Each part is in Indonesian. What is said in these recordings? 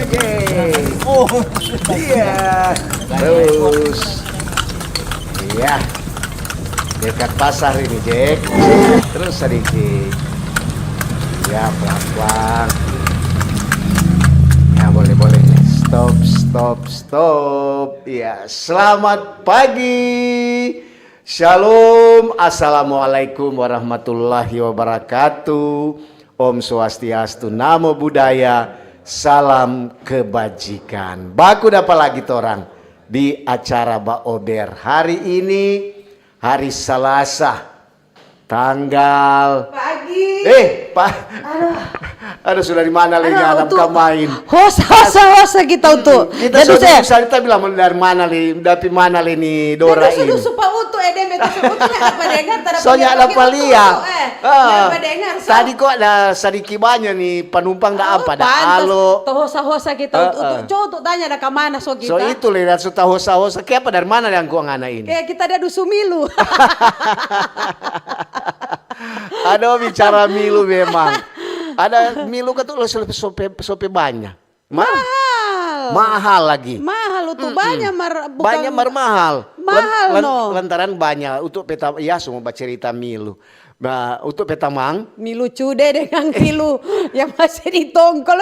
Jack. Oh, iya. Terus, iya. Dekat pasar ini, Jack. Terus sedikit. Ya, pelan-pelan. Ya, boleh. Stop. Ya, selamat pagi. Shalom. Assalamualaikum warahmatullahi wabarakatuh. Om Swastiastu, Namo Buddhaya. Salam kebajikan. Baku dapat lagi torang di acara Baober hari ini, hari Selasa, tanggal pagi. Aduh sudah di mana lagi alam kau main? Hosa kita untuk. Kita sudah bilang dari mana ni Dora ini. Sudah supa utuh edem itu utuh apa dengar soalnya ada palia. Tadi kok ada sedikit banyak nih penumpang dah apa dah alo. Toh hosa kita untuk coba tanya dah ke mana so kita. So itu lihat sudah hosa kayak apa dari mana yang kau ngana ini? Kita ada dusu milu. Aduh bicara milu memang. Ada milu kan tuh sope banyak. Mahal lagi. Mahal untuk banyak banyak mahal. No. Lantaran banyak untuk peta ya semua cerita milu. Nah, untuk petamang milu cude dengan milu yang masih ditongkol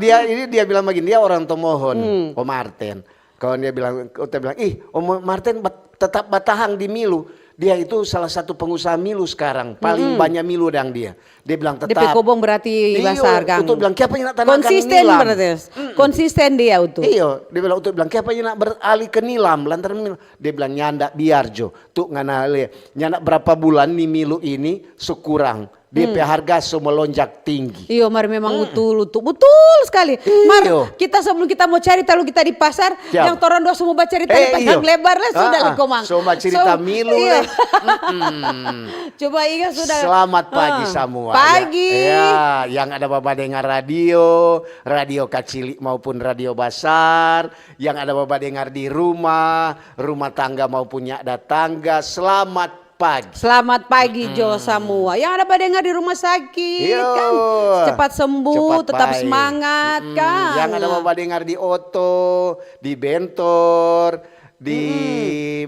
dia bilang begini, dia orang Tomohon, Om Martin. Kalau dia bilang Om Martin tetap batahang di milu. Dia itu salah satu pengusaha milu sekarang, paling banyak milu dang dia. Dia bilang tetap. DP Kobong berarti besar gang. Untuk bilang siapa yang nak tanakan konsisten nilam. Berarti. Konsisten dia itu. Iya, dia bilang untuk bilang siapa yang nak beralih ke nilam, lantaran nilam. Dia bilang nyanda biar jo, tuh nganale, nyanda berapa bulan nih milu ini sekurang. DP harga melonjak tinggi. Iya, Mar memang betul sekali. Mar, kita sebelum kita mau cari tahu kita di pasar, yang toron dua semua baca cerita di panjang lebar lah sudah komang. Semua cerita milu. Coba ingat sudah. Selamat pagi semua. Pagi. Ya, yang ada Bapak dengar radio kecil maupun radio besar, yang ada Bapak dengar di rumah tangga maupun ada tangga, Selamat pagi Jo semua. Yang ada pada dengar di rumah sakit kan. Cepat sembuh, tetap semangat kan. Yang ada Bapak dengar di oto, di bentor, di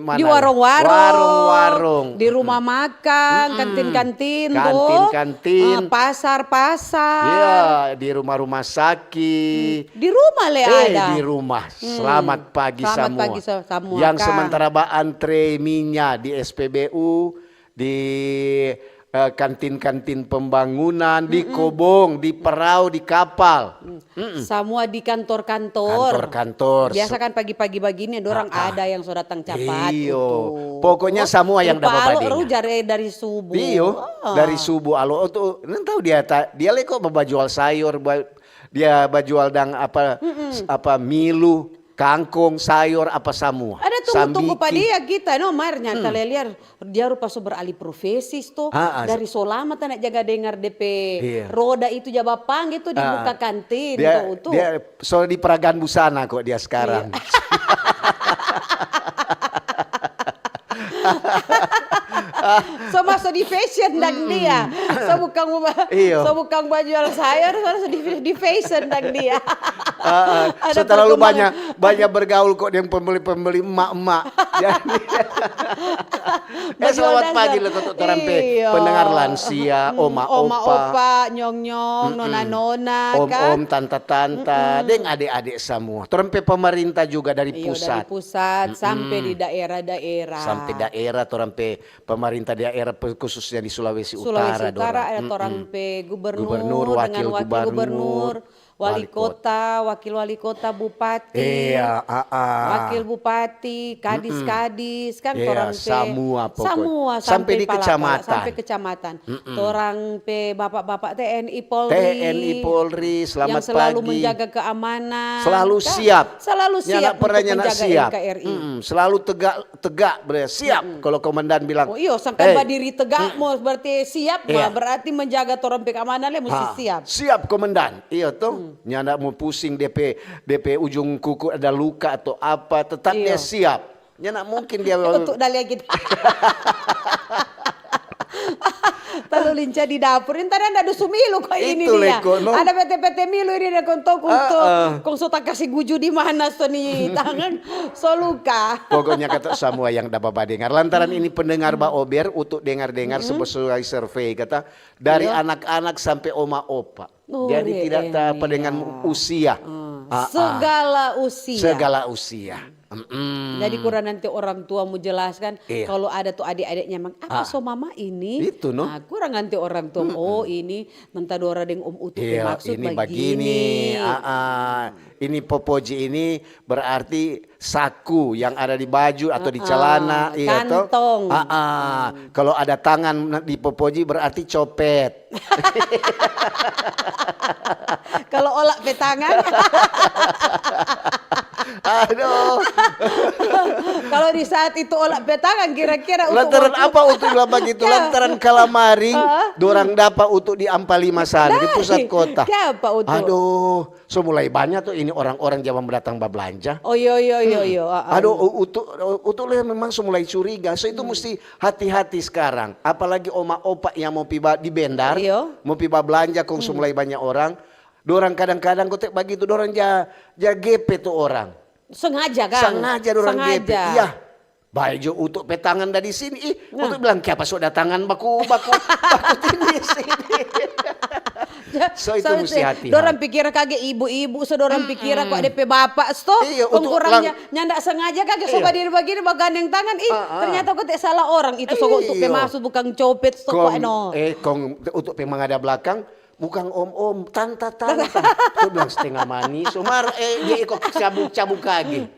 mana? Di warung-warung, di rumah Mm. makan, kantin-kantin, pasar-pasar. Iya, di rumah-rumah sakit. Di rumah ada. Di rumah. Selamat pagi semua. Yang kan. sementara antre minyak di SPBU, di kantin-kantin pembangunan, di kobong, di perahu, di kapal. Semua di kantor-kantor. Kantor-kantor. Biasa kan pagi-pagi begini orang ada yang sudah datang cepat. Pokoknya semua yang dapat dari subuh. Dari subuh alo tuh tahu dia leko jual sayur, dia jual dang apa milu, kangkung, sayur apa semua. Ada tunggu pada dia kita marnya lihat dia rupa beralih profesi tuh dari solama tanak jaga dengar DP roda itu jabapang gitu di buka kantin dia soal di peragaan busana kok dia sekarang. So masuk di fashion dan dia. So bukan baju sayur, so di fashion dan dia. So terlalu banyak bergaul kok dengan pembeli emak-emak. Selamat pagi lo untuk pendengar lansia, oma-opa, nyong-nyong, nona-nona, om-om, tante-tante, dan adik-adik semua. Terempe pemerintah juga dari pusat. Dari pusat sampai di daerah-daerah. Sampai daerah terempe pemerintah daerah khususnya di Sulawesi Utara. Ada terempe gubernur, wakil gubernur. Wali kota, wakil wali kota, bupati, wakil bupati, kadis kan orang semua sampai di kecamatan. Sampai kecamatan. Orang bapak-bapak TNI Polri selamat yang selalu pagi. Menjaga keamanan. Selalu siap. Untuk menjaga siap. NKRI. Selalu tegak siap. Kalau komandan bilang, sampai berdiri tegak berarti siap, berarti menjaga orang keamanan mesti siap. Siap komandan. Iya tuh. Nyanda mau pusing DP ujung kuku ada luka atau apa, tetap dia siap. Nyanda mungkin dia untuk dalih kita. Talu linca di dapur. Ntar ada dusu milu kok ini Itu dia. leko, no? Ada PT-PT milu ini ada kontok-kontok. Kong so tak kasih guju di mana so nih tangan so luka. Pokoknya kata semua yang dapat dengar. Lantaran ini pendengar Mbak Ober untuk dengar-dengar sesuai survei kata dari anak-anak sampai oma opa. Jadi tidak apa dengan usia. Segala usia. Segala usia. Jadi kurang nanti orang tua mau jelaskan kalau ada tuh adik-adiknya mang apa so mama ini itu no kurang nanti orang tua oh ini nanti dora deng om utuh maksud ini begini ini popoji ini berarti saku yang ada di baju atau di celana kantong kalau ada tangan di popoji berarti copet. Kalau olak petangan aduh. Kalau di saat itu olak petangan kira-kira lantaran apa untuk bilang begitu? Lantaran kalamaring dorang dapat untuk di Ampalima sana di pusat kota. Siapa untuk? Aduh, so mulai banyak tuh ini orang-orang zaman datang belanja. Oh yo. Aduh, untuk memang so mulai curiga. So itu mesti hati-hati sekarang. Apalagi oma opa yang mau piba di Bendar, mau piba belanja kong so mulai banyak orang. Dorang kadang-kadang kotek begitu dorang GP tuh orang. Sengaja kan? Sengaja dorang GP. Iya. Baik jo untuk petangan dari sini. Untuk bilang siapa sudah tangan baku tinis ini. So itu mesti hati. Dorang pikir kage ibu-ibu, dorang pikir kok DP bapak sto. Kurangnya nyandak sengaja kage soba diri begini bagandeng tangan. Ternyata kok salah orang itu so untuk pemasuk bukan copet sto kok no. Kong untuk pemangada belakang bukan om-om, tanta. Tuh bilang setengah manis. Umar, dia ikut cabuk kaki.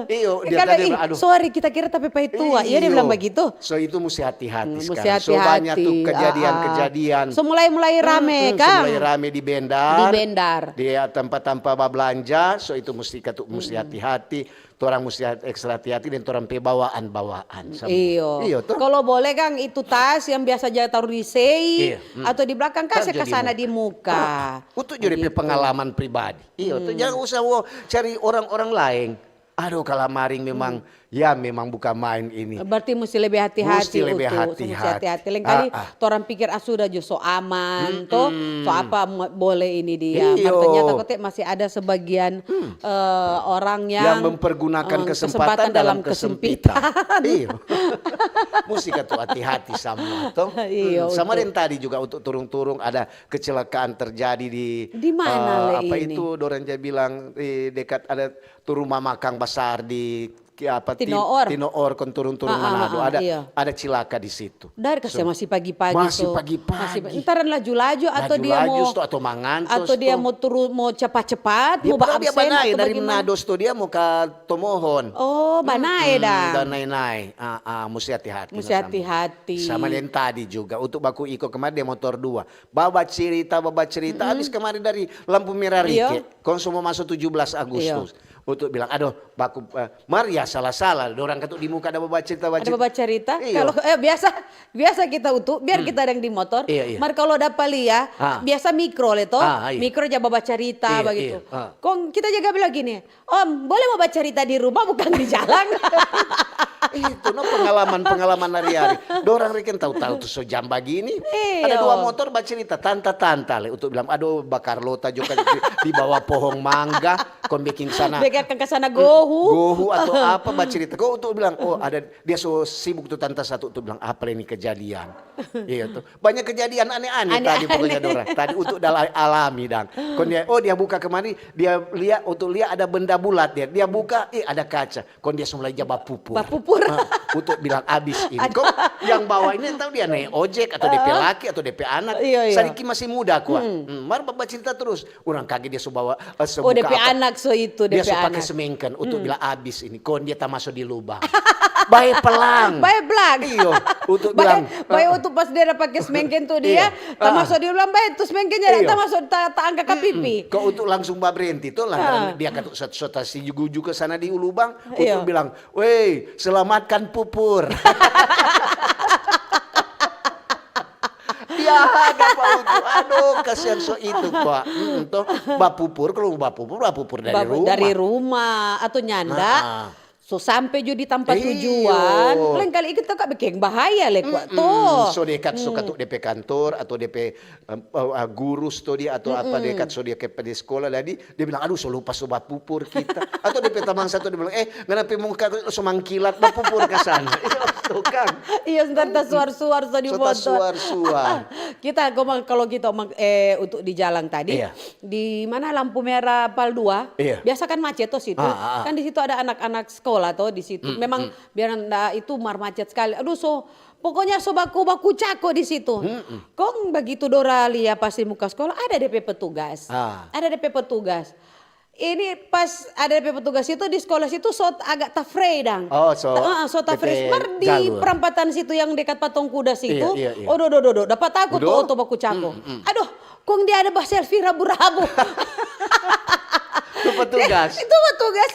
Iyo, dia tadi aduh. Sorry, kita kira tapi pahit tua. Iya dia bilang begitu. So itu mesti hati-hati sekarang. Mesti hati-hati. So banyak tuh kejadian-kejadian. So mulai rame kan? Mulai rame di Bendar. Di Bendar. Dia tempat-tempat belanja. So itu mesti hati-hati. Orang mesti ekstra hati-hati dan orang bawaan-bawaan. Iyo. Kalau boleh Kang itu tas yang biasa aja taruh di sei atau di belakang kasih ke sana di muka. Untuk jadi pengalaman pribadi. Iyo, tuh jangan usah cari orang-orang lain. Aduh kalamaring memang memang bukan main ini. Berarti mesti lebih hati-hati. Mesti lebih hati-hati. Lain kali orang pikir sudah justru aman toh. So apa boleh ini dia. Ternyata kotek masih ada sebagian orang yang mempergunakan kesempatan dalam kesempitan. Iya. Mesti katu hati-hati sama toh. Sama yang tadi juga untuk turung-turung ada kecelakaan terjadi di mana ini? Itu Doran bilang di dekat ada rumah makang besar di Tinoor turun-turun Manado ada cilaka di situ. Dari kasih masih pagi-pagi. Masih pagi-pagi. Ntaran laju-laju atau dia mau atau mangantos atau dia mau turun mau cepat-cepat mau dia banai dari Manado dia mau ke Tomohon. Oh, banai dah. Banai. Mesti hati-hati. Mesti hati-hati. Sama yang tadi juga untuk baku iko kemarin dia motor 2. Bawa cerita habis kemarin dari lampu merah Rike. Konsumo masuk 17 Agustus. Untuk bilang aduh baku Maria salah dorang ketuk di muka ada baca cerita. Kalau biasa kita biar kita yang di motor. Mar kalau dapat lihat biasa mikro leto mikro aja baca cerita begitu. Kong kita jaga bilang gini, Om boleh mau baca cerita di rumah bukan di jalan. Itu pengalaman hari-hari. Dorang reken tahu-tahu tuh so jam begini. Ada 2 motor baca cerita tanta le untuk bilang aduh bakar lota juga di bawah pohon mangga kon bikin sana. Bekerkan ke sana gohu atau apa baca cerita. Kau untuk bilang ada dia so sibuk tuh tanta satu untuk bilang apa ini kejadian. Iya tuh. Banyak kejadian aneh-aneh tadi pokoknya dorang. Tadi untuk dalam alami dan kon dia buka kemari dia lihat ada benda bulat dia buka ada kaca. Kon dia mulai jabab pupur. Untuk bilang abis ini. Kok yang bawa ini tahu dia naik ojek atau DP laki atau DP anak. Sadiki masih muda kuat. Mar bapak cerita terus. Orang kaget dia bawa DP anak itu dia pakai semengken untuk bilang abis ini. Kon dia tak masuk di lubang. Baik pelang. Iyo. Untuk bilang. Baik untuk pas dia pakai semengken tuh dia tak masuk di lubang baik tuh semengkennya tak masuk tak angkat ke pipi. Kok untuk langsung berhenti tuh lantaran dia katuk sotasi juga ke sana di lubang untuk bilang, "Weh, selamatkan pupur." Ya, Pak Utu. Aduh, kasihan so itu, Pak. Toh bapupur kalau bapupur dari rumah. Dari rumah atau nyanda. So sampai jo di tempat tujuan, lain kali kita kak bikin bahaya lek tuh. So dekat so katuk DP kantor atau DP guru so dia atau apa dekat so dia ke sekolah tadi dia bilang aduh so lupa so pupur kita atau DP tamang satu dia bilang kenapa muka so mangkilat pupur ke sana. Itu kan. Iya sebentar suar-suar so di motor. Suar-suar. Kita kalau kita untuk di jalan tadi di mana lampu merah Pal 2, biasa kan macet tuh situ. Kan di situ ada anak-anak sekolah tuh di situ. Memang biar itu macet sekali. Aduh pokoknya so baku cako di situ. Kong begitu Dora lihat pasti muka sekolah ada DP petugas. Ada DP petugas. Ini pas ada DP petugas itu di sekolah situ agak tafrey dang. So tafrey. Mar di perempatan situ yang dekat patung kuda situ. Oh dapat takut tuh baku cako. Aduh, kong dia ada bah selfie rabu-rabu. Itu petugas. Itu petugas.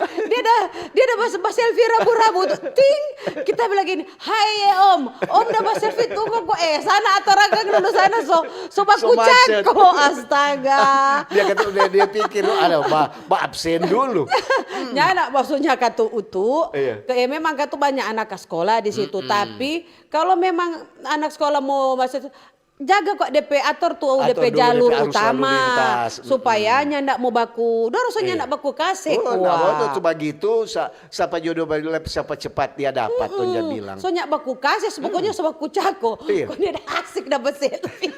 Dia ada bahas selfie rabu-rabu. Ting. Kita bilang gini, "Hai Om dah bahas selfie tunggu kok sana atau ragang dulu sana so baku cako." Astaga. Dia pikir ada absen dulu. Nyana maksudnya katu utu. Memang katu banyak anak sekolah di situ, tapi kalau memang anak sekolah mau masuk jaga kok DP atur tuh DP jalur utama supaya ndak mau baku. Rasanya ndak baku kasih. Tuh begitu siapa jodoh siapa cepat dia dapat tuh dia bilang. Soalnya baku kasih pokoknya baku cako. Kok dia asik dapat selfie.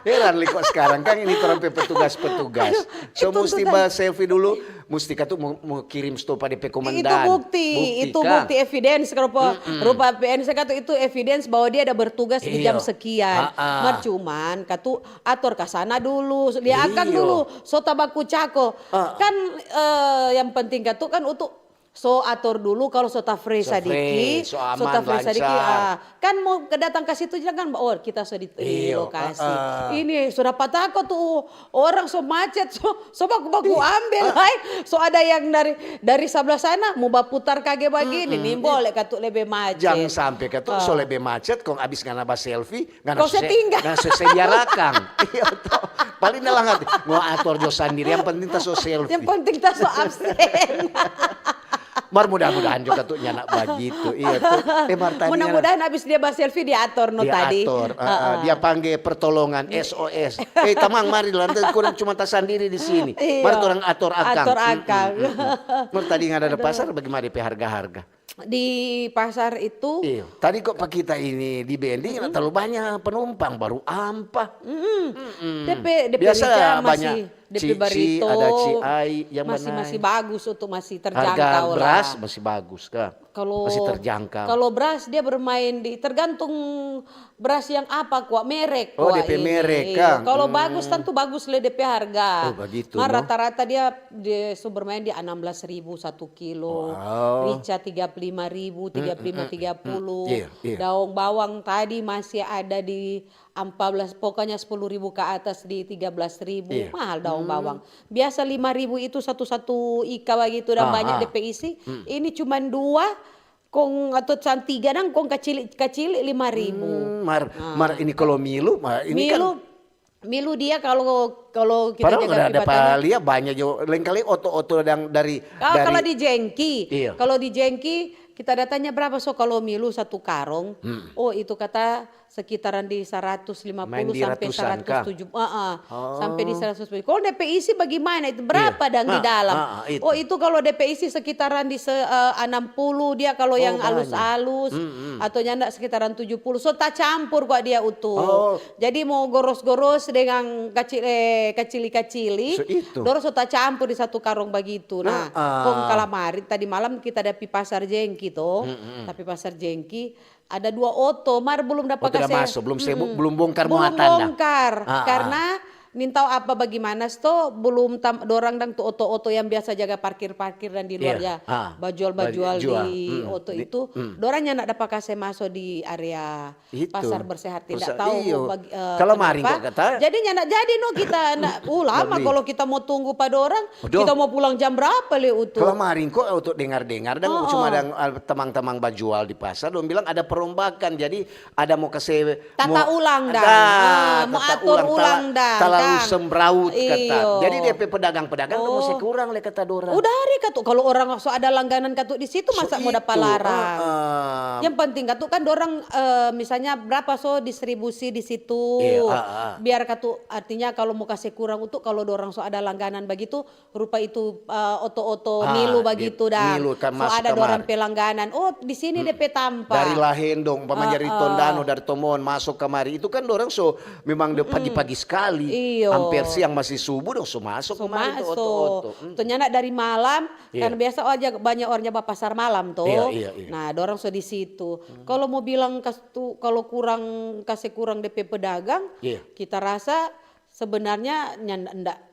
Heran li kok sekarang kan ini terang petugas-petugas. So mesti selfie dulu, mesti katu mau kirim stop pada komandan. Itu bukti evidence rupa PN katu itu evidence bahwa dia ada bertugas di jam sekian. Cuman katu atur ke sana dulu, dia akan dulu so tabaku cako. Kan yang penting katu kan untuk so atur dulu kalau so tafrey sadiki, so aman lancar. Kan mau kedatang ke situ jangan kita so di lokasi. Ini sudah patako tuh orang so macet so baku ambil so ada yang dari sebelah sana mau putar kage begini nih boleh katuk lebih macet. Jangan sampai katuk so lebih macet kong abis ngana selfie ngana sebiarakan. Iya toh. Paling dalam hati mau atur jo sendiri yang penting tas so selfie. Yang penting tas so absen. Mudah-mudahan juga tuh nyanak begitu. Iya tuh. Mudah-mudahan habis dia bahas selfie diatur tadi. Dia panggil pertolongan SOS. Tamang mari lantai kurang cuma tas sendiri di sini. Mari orang atur akang. Mar tadi ada pasar bagaimana DP harga-harga? Di pasar itu tadi kok pak kita ini di BND terlalu banyak penumpang baru ampah. DP biasa banyak DP Barito ada CI yang masih bagus untuk masih terjangkau harga beras masih bagus kan? Masih terjangkau. Kalau beras dia bermain tergantung beras yang apa kuat merek. DP merek kan. Kalau bagus tentu bagus le DP harga. Begitu. Rata-rata dia bermain di 16.000 1 kilo. Rica 35.000, 35-30. Daun bawang tadi masih ada di 14, pokoknya 10.000 ke atas di 13.000. Mahal daun bawang. Biasa 5.000 itu satu ika begitu dan banyak DP isi. Ini cuma 2 kong atau 3 dan kong kecil 5.000. Mar ini kalau milu ini milu, kan milu dia kalau kita padahal jaga ada palia banyak jo lain kali oto-oto dari kalau di Jengki. Kalau di Jengki kita datanya berapa kalau milu 1 karung. Itu kata sekitaran di 150 sampai 170. Sampai di 170. Kalau DP isi bagaimana itu berapa dang di dalam? Itu kalau DP isi sekitaran di 60 dia kalau yang halus-halus atau nyanda sekitaran 70. So tak campur kok dia utuh. Jadi mau goros-goros dengan kecili-kecili. Doros so tak campur di 1 karung begitu. Nah, kong kalamari tadi malam kita ada di pasar Jengki toh. Tapi pasar Jengki ada 2 oto, belum dapat kasih. Belum bongkar muatan. Belum bongkar, karena nintau apa bagaimana belum dorang dang tuh oto-oto yang biasa jaga parkir-parkir dan di luar ya bajual di oto itu dorangnya nak dapat kasih masuk di area pasar bersehat tidak tahu kalau maring kok kata jadinya nak jadi kita nak lama kalau kita mau tunggu pada orang kita mau pulang jam berapa le utuh kalau maring kok untuk dengar-dengar dan cuma ada teman-teman bajual di pasar dong bilang ada perombakan jadi ada mau kasih tata ulang dah mau atur ulang dah sembraut kata. Iyo. Jadi DP pedagang-pedagang tuh mesti kurang le kata dorang. Udah hari katu kalau orang so ada langganan katu di situ masa mau dapat larang. Yang penting katu kan dorang misalnya berapa so distribusi di situ. Biar katu artinya kalau mau kasih kurang untuk kalau dorang so ada langganan begitu rupa itu oto-oto milu begitu dah. So ada dorang pelangganan. Oh di sini DP tampak. Dari Lahendong, dari Tondano, dari Tomon masuk kemari itu kan dorang so memang pagi-pagi sekali. Iyo. Hampir siang masih subuh dong so masuk kemari itu oto-oto. Ternyata dari malam kan biasa aja banyak orangnya pasar malam tuh. Iya. Nah, dorang so di situ. Kalau mau bilang kalau kasih kurang DP pedagang, kita rasa sebenarnya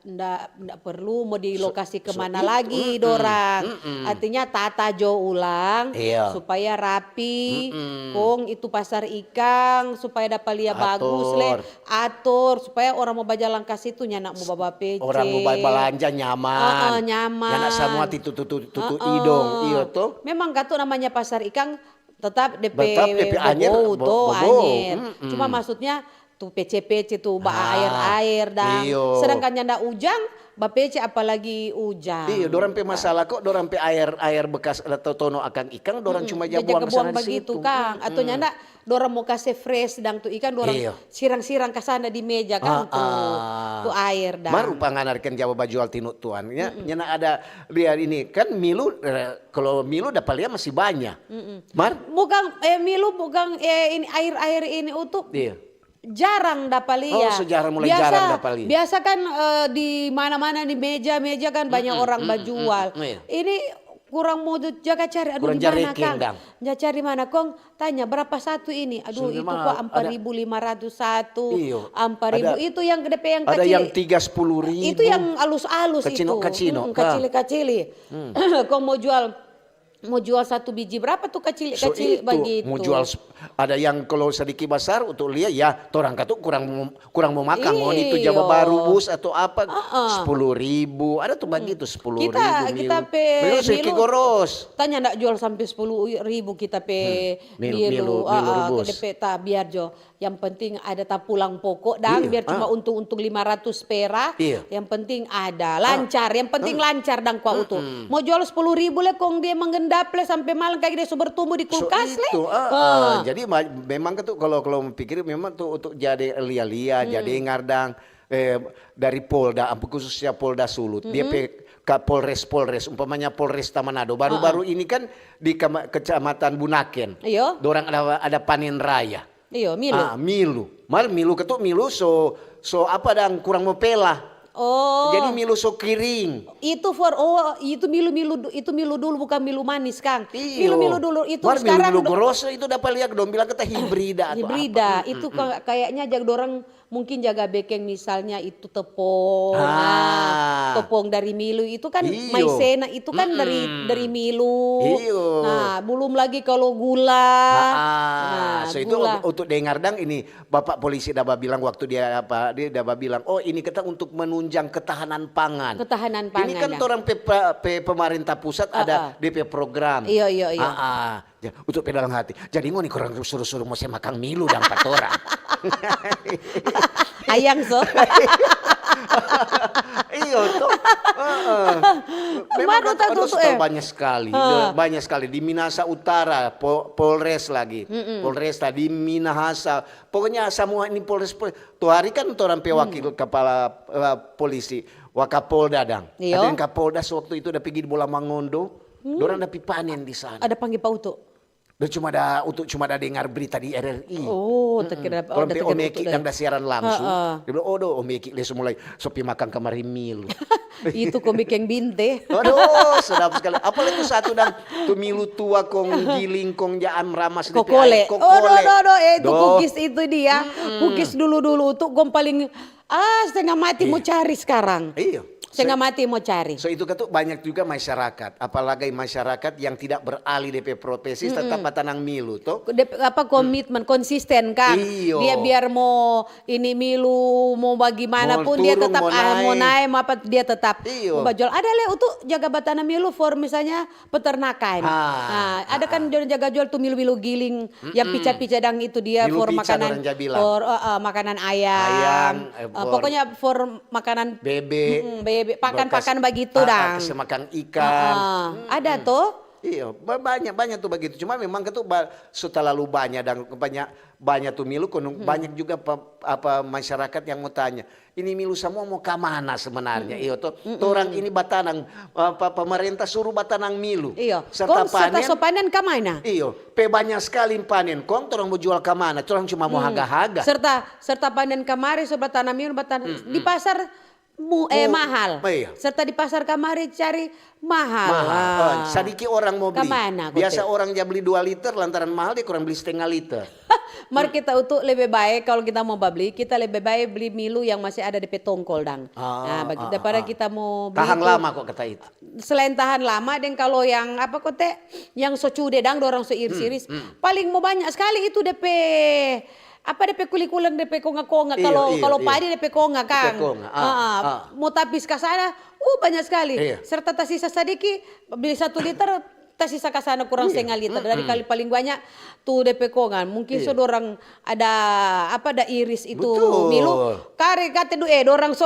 ndak perlu mau di lokasi kemana lagi dorang. Artinya tata jo ulang supaya rapi. Kong itu pasar ikan supaya dapat lihat bagus le. Atur supaya orang mau bajalan ke situ nyanak mau bawa PC. Orang mau belanja nyaman. Nyaman. Nyanak semua tutu idong. Iya tuh. Memang katu namanya pasar ikan tetap DP bobo. Anyer. Cuma maksudnya tuh PC tuh air dan sedangkan nyanda ujang PC apalagi ujang. Iya, dorang pe masalah kok dorang pe air bekas atau tono akan ikan dorang cuma buang buang begitu Kang. Atau nyanda dorang mau kasih fresh dan tuh ikan dorang sirang-sirang ke sana di meja kan tuh air dan. Maru panganarkan Jawa Bajual tinut tuan ya. Nyana ada lihat ini kan milu kalau milu dapat lihat masih banyak. Mar bukan milu bukan ini air ini utuh. Jarang dapat lihat. Jarang jarang dapat lihat. Biasa kan di mana-mana di meja-meja kan banyak orang bajual. Ini kurang mau jaga cari. Aduh di mana Kang? Ya cari mana Kong? Tanya berapa satu ini? Aduh itu kok 4.500 satu. 4.000 itu yang DP yang kecil. Ada yang 3-10.000. Itu yang alus-alus itu. Kacili. Kong mau jual satu biji berapa tuh kecil begitu. Mau jual ada yang kalau sedikit besar untuk lihat ya torang katu kurang mau makan. Mau itu Jawa Baru bus atau apa 10.000 ada tuh begitu 10.000. Kita pe milu goros. Tanya ndak jual sampai 10.000 kita pe milu biar jo. Yang penting ada pulang pokok dan biar cuma untung 500 perak. Yang penting ada lancar. Yang penting lancar dan kuat utuh. Mau jual 10.000 le kong dia menggendaple sampai malam kayak dia bertumbuh di kulkas le. Jadi memang tuh kalau pikir memang tuh untuk jadi lia-lia, jadi ngardang dari Polda, khususnya Polda Sulut. Dia Polres umpamanya Polres Manado baru-baru ini kan di Kecamatan Bunaken. Dorang ada panen raya. Iya, milu. Milu ketuk milu so apa dan kurang mau pelah. Jadi milu so kering. Itu itu milu dulu bukan milu manis Kang. Milu dulu itu sekarang milu goroso itu dapat lihat dong bilang kata hibrida atau apa. Itu kayaknya jaga dorang mungkin jaga bekeng misalnya itu tepung. Tepung dari milu itu kan maizena itu kan dari milu. Nah, belum lagi kalau gula. Itu untuk dengar dang ini Bapak polisi dapat bilang waktu dia dapat bilang ini kita untuk menunjang ketahanan pangan. Ini kan orang pemerintah pusat ada DP program. Iya. Untuk pedalang hati. Jadi ngoni kurang suruh mau saya makan milu dan 4 orang. Ayang so. Iya tuh. Memang banyak sekali di Minahasa Utara, Polres lagi. Polres tadi Minahasa. Pokoknya semua ini Polres. Tuh hari kan orang wakil kepala polisi, Wakapolda dang. Ada yang Kapolda waktu itu udah pergi di Bola Mangondo. Dorang dapat panen di sana. Ada panggil Pak Uto. Cuma ada dengar berita di RRI. Terkira kalau Om Eki yang siaran langsung. Dia bilang, Om Eki lesu mulai sopi makan kamari milu. Itu komik yang binte. Aduh, sedap sekali. Apalagi itu satu dan tuh milu tua kong giling kong jaan ramas kokole. Itu kukis itu dia. Kukis dulu tuh gom paling setengah mati mau cari sekarang. Iya. Setengah mati mau cari. So itu ketuk banyak juga masyarakat, apalagi masyarakat yang tidak beralih DP profesi tetap batanang milu toh. Komitmen konsisten kan. Iyo. Dia biar mau ini milu mau bagaimanapun dia tetap mau naik apa dia tetap mau bajol. Ada le untuk jaga batanang milu for misalnya peternakan. Ada kan jaga jual tuh milu-milu giling yang pica-pica dang itu dia milu for makanan makanan ayam. Pokoknya for makanan bebek. Pakan begitu dah. Makan ikan. Ada tuh. Iya, banyak tuh begitu. Cuma memang itu terlalu banyak dan banyak tuh milu. Banyak juga masyarakat yang mau tanya. Ini milu semua mau ke mana sebenarnya? Iya tuh. Orang ini batanang pemerintah suruh batanang milu. Iya. Serta panen ke mana? Iya. Banyak sekali panen. Orang mau jual ke mana? Orang cuma mau haga-haga. Serta panen kemarin sobat tanam milu di pasar mahal. Serta di pasar kamari cari mahal. Sedikit orang mau beli. Kemana, biasa orang dia beli 2 liter lantaran mahal dia kurang beli setengah liter. Mari kita untuk lebih baik kalau kita mau beli, kita lebih baik beli milu yang masih ada di petongkol dang. Daripada kita mau beli tahan lama kok kata itu. Selain tahan lama dan kalau yang yang socude dang dorang so iris-iris paling mau banyak sekali itu DP DP kulikulan DP konga-konga kalau padi DP konga kan. Mau tapis ke sana banyak sekali. Serta tersisa sedikit beli 1 liter tersisa ke sana kurang setengah liter dari kali paling banyak tuh DP kongan. Mungkin dorang ada iris itu milu kare kate dorang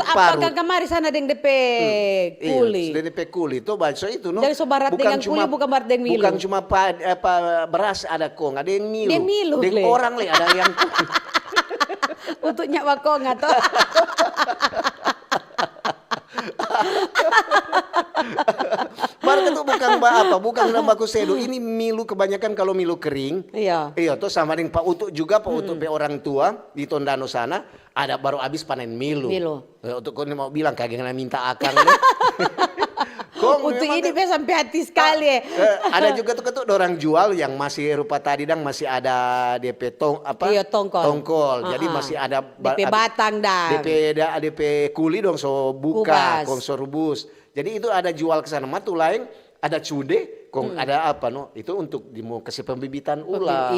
apa kemari sana deng DP kuli. DP kuli itu bakso itu Dari so barat dengan kuli bukan barat dengan milu. Bukan cuma beras ada kong, ada yang milu. Dia milu orang ada yang untuk nyawa kong atau Baru itu bukan baku sedo. Ini milu kebanyakan kalau milu kering. Iya. Tuh sama dengan Pak Utuk juga, Pak Utuk orang tua di Tondano sana ada baru habis panen milu. Untuk kau mau bilang kagak minta akang deh. Untuk ini sampai hati sekali. Ada juga tuh orang jual yang masih rupa tadi dang masih ada DP tongkol. Jadi masih ada DP batang dah. DP kuli dong so buka, kong so rebus. Jadi itu ada jual ke sana. Matu lain ada cude, kong ada itu untuk mau kasih pembibitan ulang.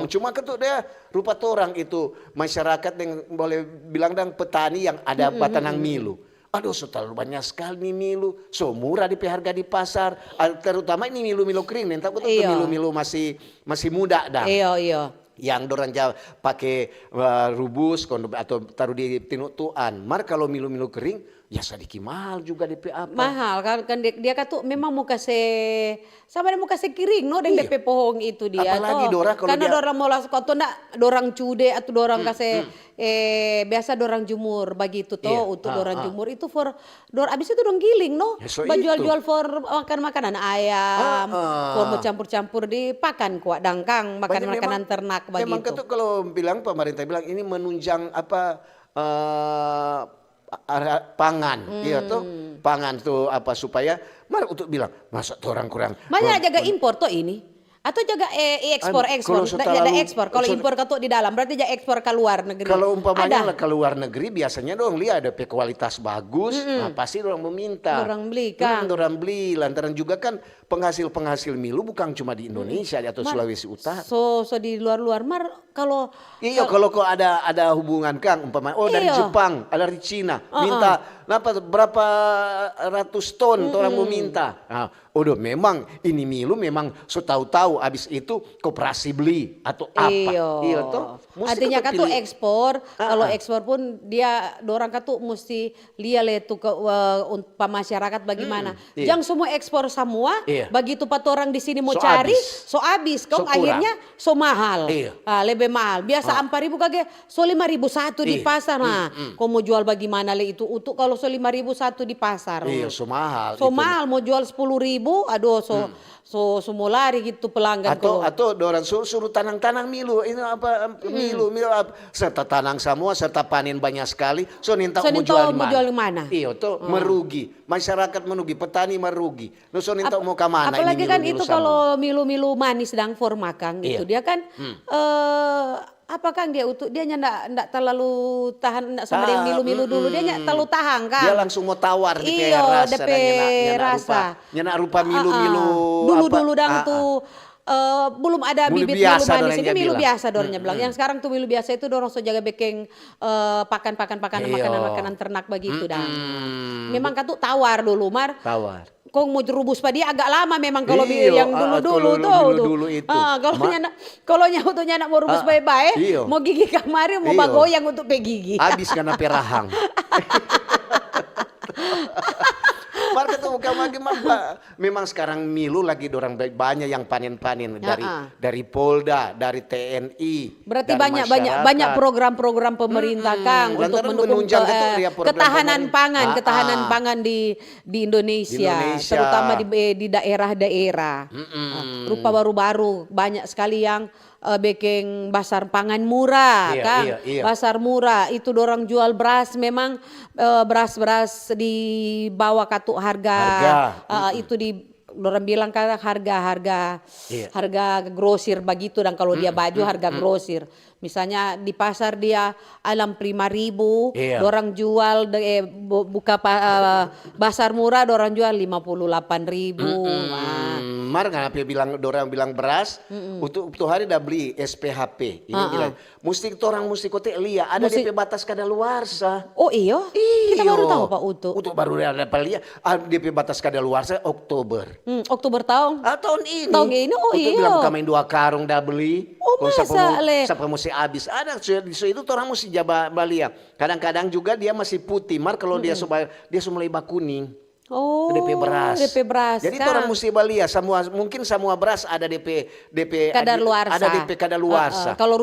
Cuma ketuk dia rupa orang itu masyarakat yang boleh bilang dang petani yang ada batanang milu. Aduh, terlalu banyak sekali nih milu. So murah di harga di pasar. Terutama ini milu-milu kering. Nih, takut itu milu-milu masih muda dah. Iya. Yang dorang pakai rubus atau taruh di tinutuan. Mar kalau milu-milu kering, ya sedikit mahal juga DP apa. Mahal kan dia kata memang mau kasih sama dia mau kasih kiring dengan DP pohon itu dia. Apalagi dorang kalau karena dorang mau langsung kau ndak dorang cude atau dorang kasih biasa dorang jumur begitu untuk dorang jumur itu abis itu dorang giling jual for makan makanan ayam for mau campur-campur di pakan kuat dangkang makanan ternak begitu. Memang ketuk kalau bilang pemerintah bilang ini menunjang pangan, pangan tuh supaya untuk bilang masa orang kurang. Banyak jaga impor ini. Atau jaga ekspor. Ada ekspor. Kalau impor ketuk di dalam berarti jaga ekspor ke luar negeri. Kalau umpamanya ke luar negeri biasanya dong lihat ada kualitas bagus, pasti orang meminta. Orang beli kan. Orang beli lantaran juga kan penghasil milu bukan cuma di Indonesia atau Sulawesi Utara. So di luar kalau kalau kok ada hubungan Kang umpamanya dari Jepang, ada dari Cina, minta berapa ratus ton orang mau minta. Memang ini milu memang tahu habis itu koperasi beli atau apa. Artinya kan tuh ekspor, kalau ekspor pun dia dorang kan tuh mesti lihat itu ke masyarakat bagaimana. Jangan semua ekspor semua, begitu orang di sini mau cari, habis. Kau akhirnya mahal. Lebih mahal. Biasa 4.000 kagak, 5.000 satu di pasar. Kau mau jual bagaimana itu untuk kalau 5.000 satu di pasar. Mahal. Mahal mau jual 10.000, aduh semua lari gitu pelanggan. Atau orang suruh tanang milu, ini milu serta tanang semua serta panen banyak sekali. Mau jual di mana? Merugi. Masyarakat merugi, petani merugi. Mau ke mana? Apalagi kan itu kalau milu-milu manis dan for makan itu dia kan apa Kang dia utuh dia ndak terlalu tahan ndak sama dia milu-milu dulu dia ndak terlalu tahan Kang. Dia langsung mau tawar DP rasa DP rasa. Nyana rupa milu-milu Dulu dang tuh belum ada milu bibit biasa milu manis ini milu bilang. biasa dorangnya bilang. Yang sekarang tuh milu biasa itu dorong so jaga bekeng pakan makanan ternak begitu dan. Memang katu tawar dulu Mar. Tawar. Kong mau jerubus pa dia agak lama memang kalau yang dulu dulu itu. Kalau nyahutunya nak mau rubus baik-baik, mau gigi kamari mau bagoyang untuk gigi. Habis karena perahang. Market tuh memang sekarang milu lagi dorang banyak yang panen-panen dari Polda, dari TNI. Berarti banyak program-program pemerintah Kang untuk mendukung ketahanan pangan di Indonesia, terutama di daerah-daerah. Rupa baru-baru banyak sekali yang bekeng pasar pangan murah Kang. Pasar murah itu dorang jual beras memang beras di bawah katuk harga. Itu di dorang bilang kan harga grosir begitu dan kalau dia baju harga grosir. Misalnya di pasar dia alam 5.000, dorang jual buka pasar murah dorang jual 58.000. Mar ngapa dorang bilang beras untuk hari dah beli SPHP. Ini bilang mesti orang mesti kote lihat ada DP batas kadaluarsa. Oh iya? Kita baru tahu Pak Utu. Untuk baru ada lihat DP batas kadaluarsa Oktober. Oktober tahun? Tahun ini. Tahun ini Untuk bilang kami 2 karung dah beli. Oh masa le? Siapa mesti habis. Ada itu orang mesti jaga balia. Kadang-kadang juga dia masih putih. Mar kalau dia mulai kuning. Oh, DP beras. Jadi kan? orang mesti balia mungkin semua beras ada DP kadaluarsa. Ada DP kadaluarsa. Kalau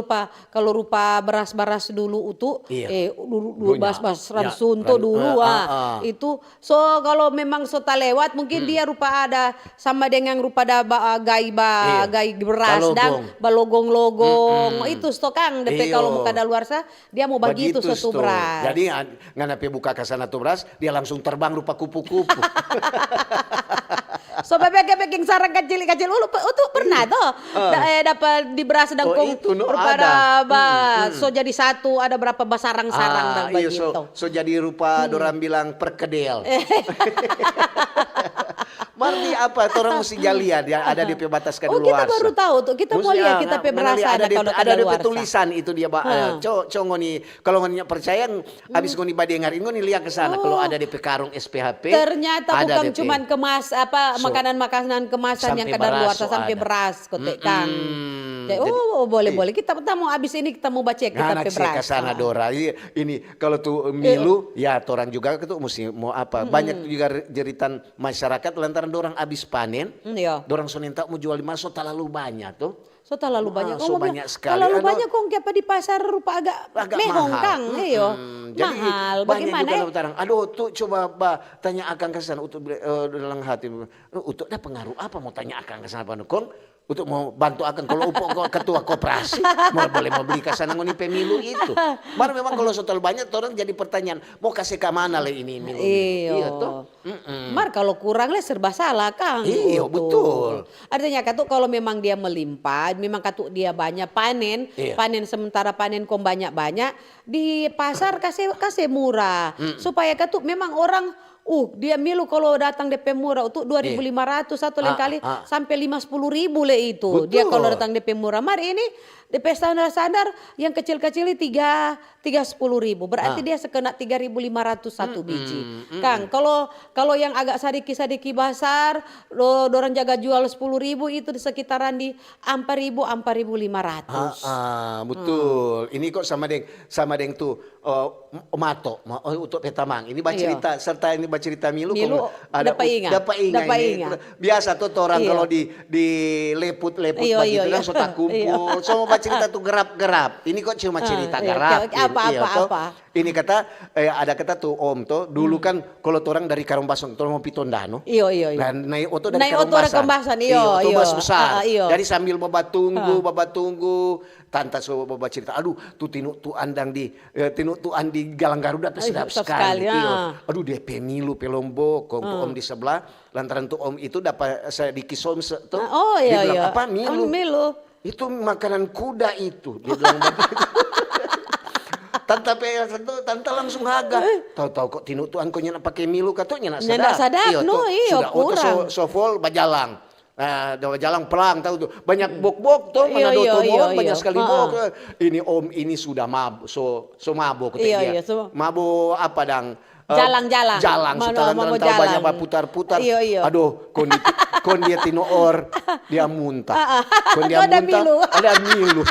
rupa beras dulu utuh dulu beras sunto dulu itu kalau memang sota lewat mungkin dia rupa ada sama dengan rupa ada gai beras dan balogong-logong itu stokang DP kalau kadaluarsa dia mau bagi itu satu beras. Jadi nganape buka ke sana tuh beras dia langsung terbang rupa kupu-kupu. So beking sarang kecil-kecil itu pernah tuh dapat di beras dan so jadi satu ada berapa basarang-sarang dan begitu. So jadi rupa dorang bilang perkedel. Berarti apa? Orang mesti lihat ya ada DP batas kadaluarsa. Kita baru tahu tuh. Kita mau lihat kita beras ada kalau ada DP tulisan itu dia ngoni kalau ngoni percaya habis ngoni badengar ngoni lihat ke sana kalau ada DP karung SPHP. Ternyata bukan cuman makanan kemasan yang kadaluarsa sampai beras kotek Kang. Boleh kita mau habis ini kita mau baca kita beras. Ke sana Dora. Ini kalau tuh milu ya orang juga itu mesti mau apa. Banyak juga jeritan masyarakat lantaran dorang habis panen, dorang sonenta mau jual so terlalu banyak tuh. So terlalu banyak. So banyak sekali. Terlalu banyak kok apa di pasar rupa agak mehong Kang. Jadi mahal. Bagaimana? Juga aduh tuh coba tanya akan ke sana untuk dalam hati. Untuk ada pengaruh apa mau tanya akan ke sana Kong? Untuk mau bantu akan kalau ketua koperasi mau beli ke sana ngoni pemilu itu. Baru memang kalau terlalu banyak orang jadi pertanyaan mau kasih ke mana le ini milu. Iya toh. Mar kalau kurang le serba salah Kang. Iya betul. Artinya katu kalau memang dia melimpah, memang katu dia banyak panen sementara panen kom banyak di pasar kasih murah supaya katu memang orang dia milu kalau datang DP murah untuk 2.500 satu lain kali sampai 5-10.000 le itu. Betul. Dia kalau datang DP murah. Mari ini DP standar yang kecil-kecil ini 10.000. Berarti dia sekena 3.500 satu biji. Kang, kalau yang agak sadiki basar, dorang jaga jual 10.000 itu di sekitaran di 4.500. Betul. Ini kok sama deng tuh mato untuk petamang. Ini cerita serta ini cerita milu ada dapat ingat. Biasa tuh orang kalau di leput begitu kan sudah kumpul. Semua cerita tuh gerap-gerap. Ini kok cuma cerita gerap. Apa? Ini kata ada kata tuh Om tuh dulu kan kalau orang dari Karung Basong orang mau pitondano. Iya. Dan naik oto dari Karung Basan. Iya. Bas besar. Jadi sambil baba tunggu tanta so baba cerita. Aduh tuh tinu andang di Galang Garuda tuh sedap sekali. Aduh dia pemilu Pelombok, Om di sebelah lantaran tuh Om itu dapat sedikit som tuh. Iya. Apa milu. itu makanan kuda itu. Dia bilang begitu. Tante langsung haga. Tahu-tahu kok tinu tuan kok nyana pakai milu katanya nak sadap. Nyana sadap, sudah kurang. Sofol bajalang. Jalang pelang tahu tuh banyak bok-bok tuh mana dotomon banyak sekali bok. Ini om ini sudah mabuk so mabuk dia. Mabuk apa dang? Jalang setelah banyak putar-putar. Aduh kon dia tino or dia muntah. Kon dia muntah ada milu.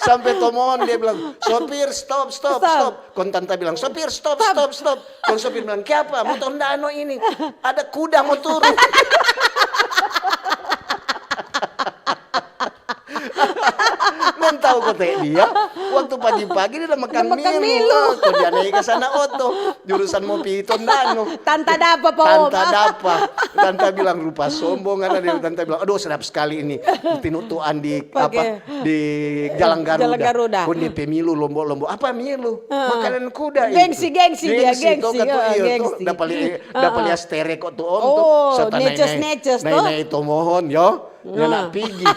Sampai tomon dia bilang sopir stop. Kon tante bilang sopir stop. Kon sopir bilang kenapa motor dano ini ada kuda mau turun. Men tahu kok dia waktu pagi-pagi dia udah makan milu. Kok dia naik ke sana oto jurusan mau piton dano. Tanta dapa. Tanta bilang rupa sombong ada dia. Tanta bilang aduh sedap sekali ini tinutuan di di Jalan Garuda. Kok dia pemilu lombo apa milu makanan kuda itu. Gengsi dia. Dapat lihat sterek kok tuh om tuh. Neces tuh. Nah itu mohon yo. Nak pigi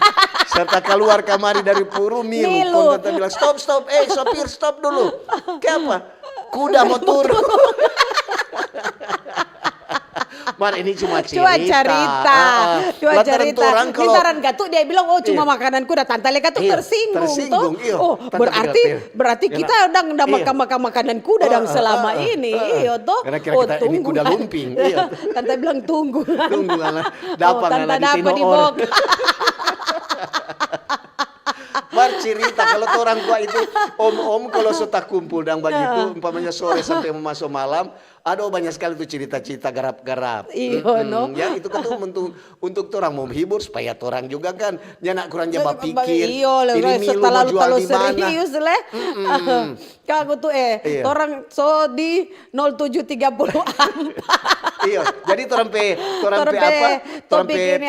serta keluar kamari dari puru milu. Kon tante bilang stop sopir stop dulu. Kenapa? Kuda mau turun. Mar ini cuma cerita. Lantaran gatuk dia bilang cuma makanan kuda. Tantale gatuk tersinggung. Berarti kita udah makan makanan kuda dan selama ini. Karena kira-kira ini kuda lumping. Tante bilang tunggu. Dapat di bok. Mar cerita kalau orang tua itu om kalau sudah kumpul dan begitu umpamanya sore sampai masuk malam ada banyak sekali tuh cerita-cerita garap-garap. Ya itu kan tuh untuk orang mau menghibur supaya orang juga kan jangan kurang jaba pikir ini milu mau jual di mana. Kamu tuh orang so di 0734. Iya, jadi orang apa? Topik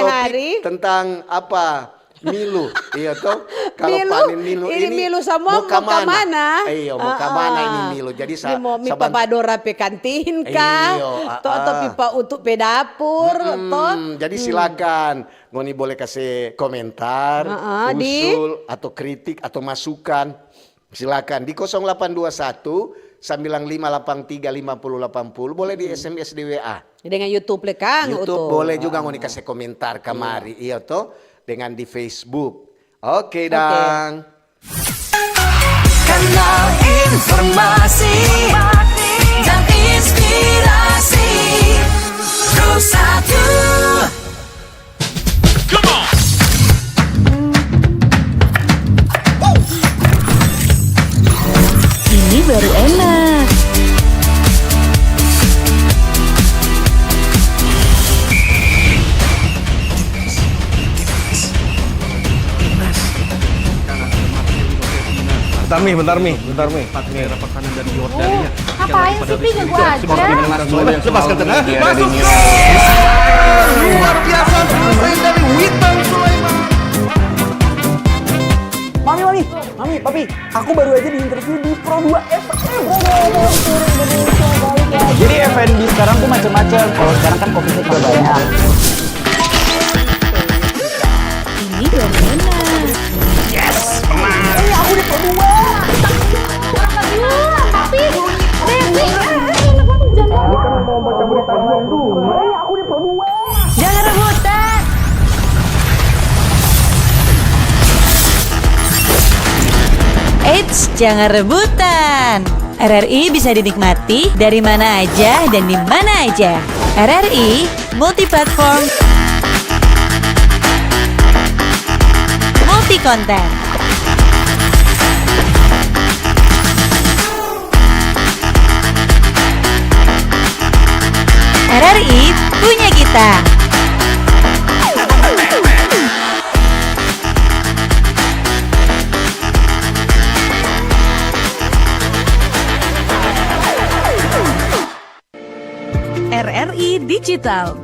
tentang apa? Milu, iya toh. Kalau panen milu ini milu sama mau ke mana? Iya, mau ke mana ini milu. Jadi mau pipa badora pe kantin kah? Atau pipa untuk pe dapur toh. Jadi silakan Ngoni boleh kasih komentar, usul atau kritik atau masukan. Silakan di 0821 9583 5080 boleh di SMS di WA. Dengan YouTube le Kang. YouTube boleh juga Ngoni kasih komentar kamari. Iya toh. Dengan di Facebook. Oke, Dang. Kanal informasi dan inspirasi Pro1. Come on. Ini baru enak. Bentar Mi. Rapat kanan dan Yordania. Ngapain sih Pi ganggu aja? Lepaskan tenang. Masuk. Luar biasa selesai dari Witan Sulaiman. Mami, Papi, aku baru aja diinterview di Pro2 FM. Jadi F&B sekarang tuh macam-macam. Kalau sekarang kan kopi juga banyak. Ini baru enak. Yes, aku di Pro2. Papi, Devi, Aku di Pro2. Jangan rebutan. Eits, jangan rebutan. RRI bisa dinikmati dari mana aja dan di mana aja. RRI multi-platform, multi-konten. RRI punya kita. RRI Digital.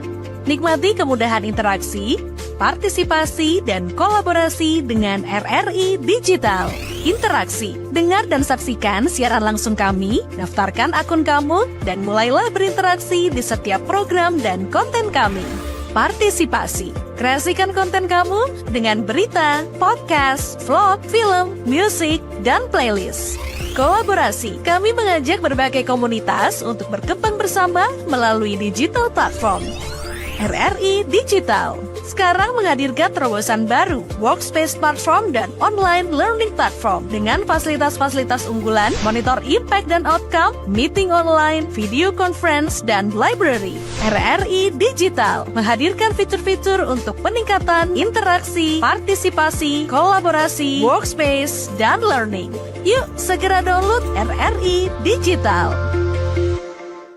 Nikmati kemudahan interaksi, partisipasi, dan kolaborasi dengan RRI Digital. Interaksi, dengar dan saksikan siaran langsung kami, daftarkan akun kamu, dan mulailah berinteraksi di setiap program dan konten kami. partisipasi. Kreasikan konten kamu dengan berita, podcast, vlog, film, musik, dan playlist. Kolaborasi, kami mengajak berbagai komunitas untuk berkembang bersama melalui digital platform. RRI Digital sekarang menghadirkan terobosan baru, workspace platform dan online learning platform dengan fasilitas-fasilitas unggulan, monitor impact dan outcome, meeting online, video conference, dan library. RRI Digital menghadirkan fitur-fitur untuk peningkatan interaksi, partisipasi, kolaborasi, workspace, dan learning. Yuk segera download RRI Digital.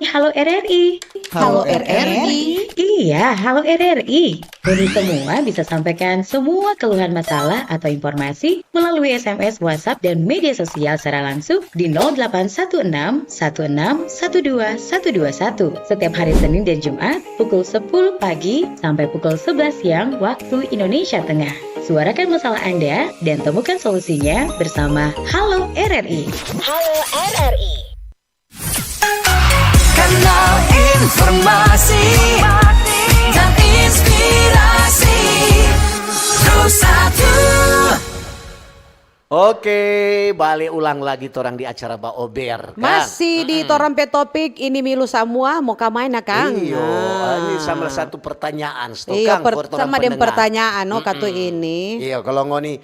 Halo RRI. Halo RRI. Iya, halo RRI. Kami semua bisa sampaikan semua keluhan masalah atau informasi melalui SMS, WhatsApp, dan media sosial secara langsung di 0816 16 12 121 setiap hari Senin dan Jumat pukul 10 pagi sampai pukul 11 siang waktu Indonesia Tengah. Suarakan masalah Anda dan temukan solusinya bersama Halo RRI. Halo RRI. Kanal informasi dan inspirasi satu. Oke, balik ulang lagi torang di acara Ba Ober. Masih di torang pe topik ini milu semua mau kamain Kang. Iyo, ini sama satu pertanyaan Iya, sama dengan pertanyaan katu ini. Iya, kalau ngoni